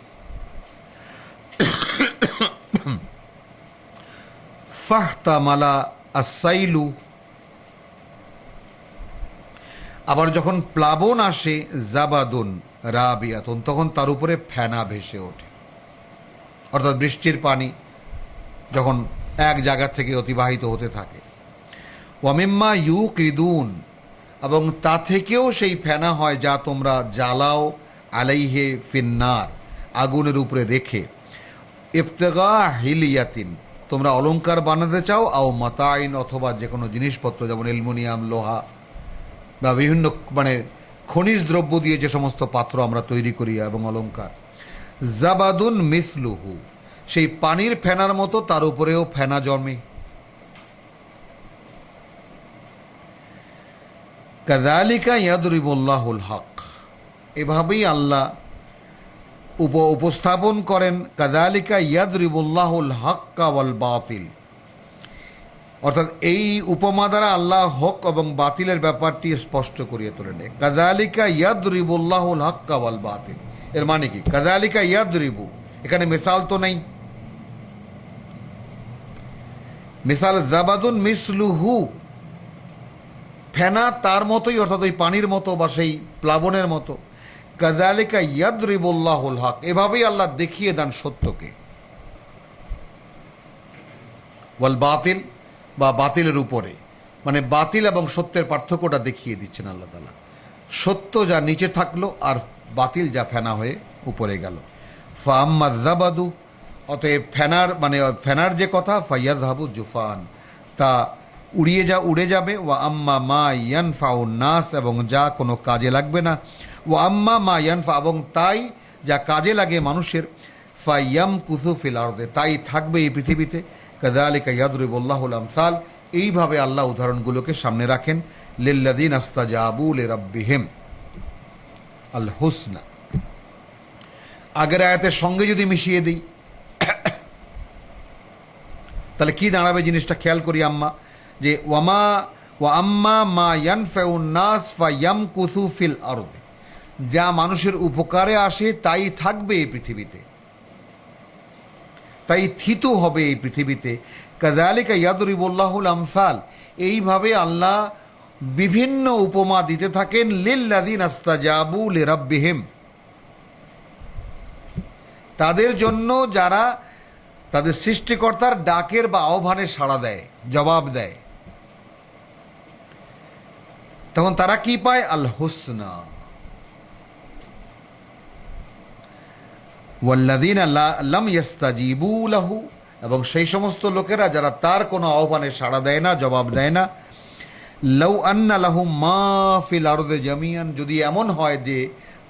[SPEAKER 3] ফাহতামালা আসাইলু, আবার যখন প্লাবন আসে, জাবাদুন রাবিয়াতুন, তখন তার উপরে ফেনা ভেসে ওঠে। অর্থাৎ বৃষ্টির পানি যখন এক জায়গা থেকে অতিবাহিত হতে থাকে। ওয়ামিম্মা ইউকিদুন, এবং তা থেকেও সেই ফেনা হয় যা তোমরা জ্বালাও। আলাইহে ফিন্নার, আগুনের উপরে রেখে। ইবতিগা হিলিয়াতিন, তোমরা অলংকার বানাতে চাও। আও মাতাইন, অথবা যে কোনো জিনিসপত্র, যেমন অ্যালুমিনিয়াম, লোহা বা বিভিন্ন মানে খনিজ দ্রব্য দিয়ে যে সমস্ত পাত্র আমরা তৈরি করি এবং অলংকার। জাবাদুন মিসলুহু, সেই পানির ফেনার মতো তার উপরেও ফেনা জন্মে। কাযালিকা ইয়াদরিবুল্লাহুল হক, এভাবেই আল্লাহ উপস্থাপন করেন। কাযালিকা ইয়াদরিবুল্লাহুল হক্কা ওয়াল বাতিল, অর্থাৎ এই উপমা দ্বারা আল্লাহ হক এবং বাতিলের ব্যাপারটি স্পষ্ট করিয়ে তোলেন। কাযালিকা ইয়াদরিবুল্লাহুল হক্কা ওয়াল বাতিল, এর মানে কি? কাযালিকা ইয়াদরিবু, এখানে মিসাল তো নেই। মিসাল জাবাদুন মিসলুহু, ফেনা তার মতোই, অর্থাৎ ওই পানির মতো বা সেই প্লাবনের মতো। কাযালিকা ইয়াদরিবুল্লাহুল হক, এভাবেই আল্লাহ দেখিয়ে দেন সত্যকে। ওয়াল বাতিল, বা বাতিলের উপরে, মানে বাতিল এবং সত্যের পার্থক্যটা দেখিয়ে দিচ্ছেন আল্লাহ তাআলা। সত্য যা নিচে থাকলো আর বাতিল যা ফেনা হয়ে উপরে গেল। ফাআম্মা যাবাদু, অতএব ফেনার মানে ফেনার যে কথা, ফায়াযহাবু জুফান, তা উড়ে যাবে। ওয়া আম্মা মা ইয়ানফাউন নাস, এবং যা কোনো কাজে লাগবে না। ওয়া আম্মা মা ইয়ানফা, এবং তাই যা কাজে লাগে মানুষের। ফায়ামকুসু ফিল আরদে, তাই থাকবে এই পৃথিবীতে। কাযালিকা ইয়াদরিবুল্লাহুল আমসাল, এইভাবে আল্লাহ উদাহরণগুলোকে সামনে রাখেন। লিল্লাযিনা ইসতাজাবু লিরাব্বিহিম আল হুসনা, আগের আয়াতের সঙ্গে যদি মিশিয়ে দিই তাহলে কি দাঁড়াবে জিনিসটা খেয়াল করি। আম্মা, যে ওয়া আম্মা মা ইয়ানফাউন নাস ফায়ামকুসু ফিল আরদে, যা মানুষের উপকারে আসে তাই থাকবে এই পৃথিবীতে, তাই থিত হবে এই পৃথিবীতে। কাযালিকা ইয়াদরিবুল্লাহুল আমসাল, এইভাবে আল্লাহ বিভিন্ন উপমা দিতে থাকেন। লিল্লাযিনা ইসতাজাবু লিরাব্বিহিম, তাদের জন্য যারা তাদের সৃষ্টিকর্তার ডাকের বা আহ্বানে সাড়া দেয়, জবাব দেয়, তখন তারা কি পায়? আল হুসনা, ওয়াল্লাযীনা লাম ইস্তাজিবু লাহু, এবং সেই সমস্ত লোকেরা যারা তার কোনো আহ্বানে সাড়া দেয় না, জবাব দেয় না। লাউ আন্না লাহুম মা ফিল আরদি জামিয়ান, যদি এমন হয় যে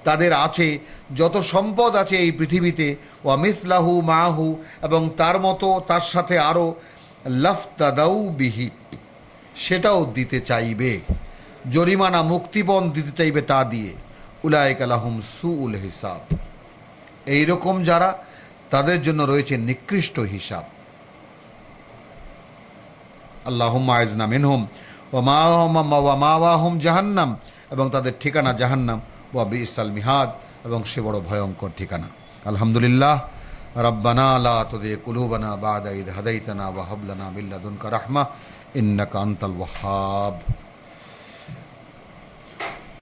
[SPEAKER 3] তাদের আছে যত সম্পদ আছে এই পৃথিবীতে, ওয়া মিসলাহু মাহু, এবং তার মতো তার সাথে আরও, লাফতাদাউ বিহি, সেটাও দিতে চাইবে, জরিমানা মুক্তিপণ দিতে চাইবে তা দিয়ে। উলাইকা লাহুম সুউল হিসাব, এইরকম যারা, তাদের জন্য রয়েছে নিকৃষ্ট হিসাব। আল্লাহুম্মা আইজনা মিনহুম ওয়া মাওয়াহুম জাহান্নাম, এবং তাদের ঠিকানা জাহান্নাম, ওয়া বিসাল মিহাদ, এবং সে বড় ভয়ঙ্কর ঠিকানা। আলহামদুলিল্লাহ। রব্বানা লা তুযিগ কুলুবানা বা'দা ইয হাদাইতানা ওয়া হাব লানা মিন লাদুনকা রাহমাহ ইন্নাকা আনতাল ওয়াহ্হাব।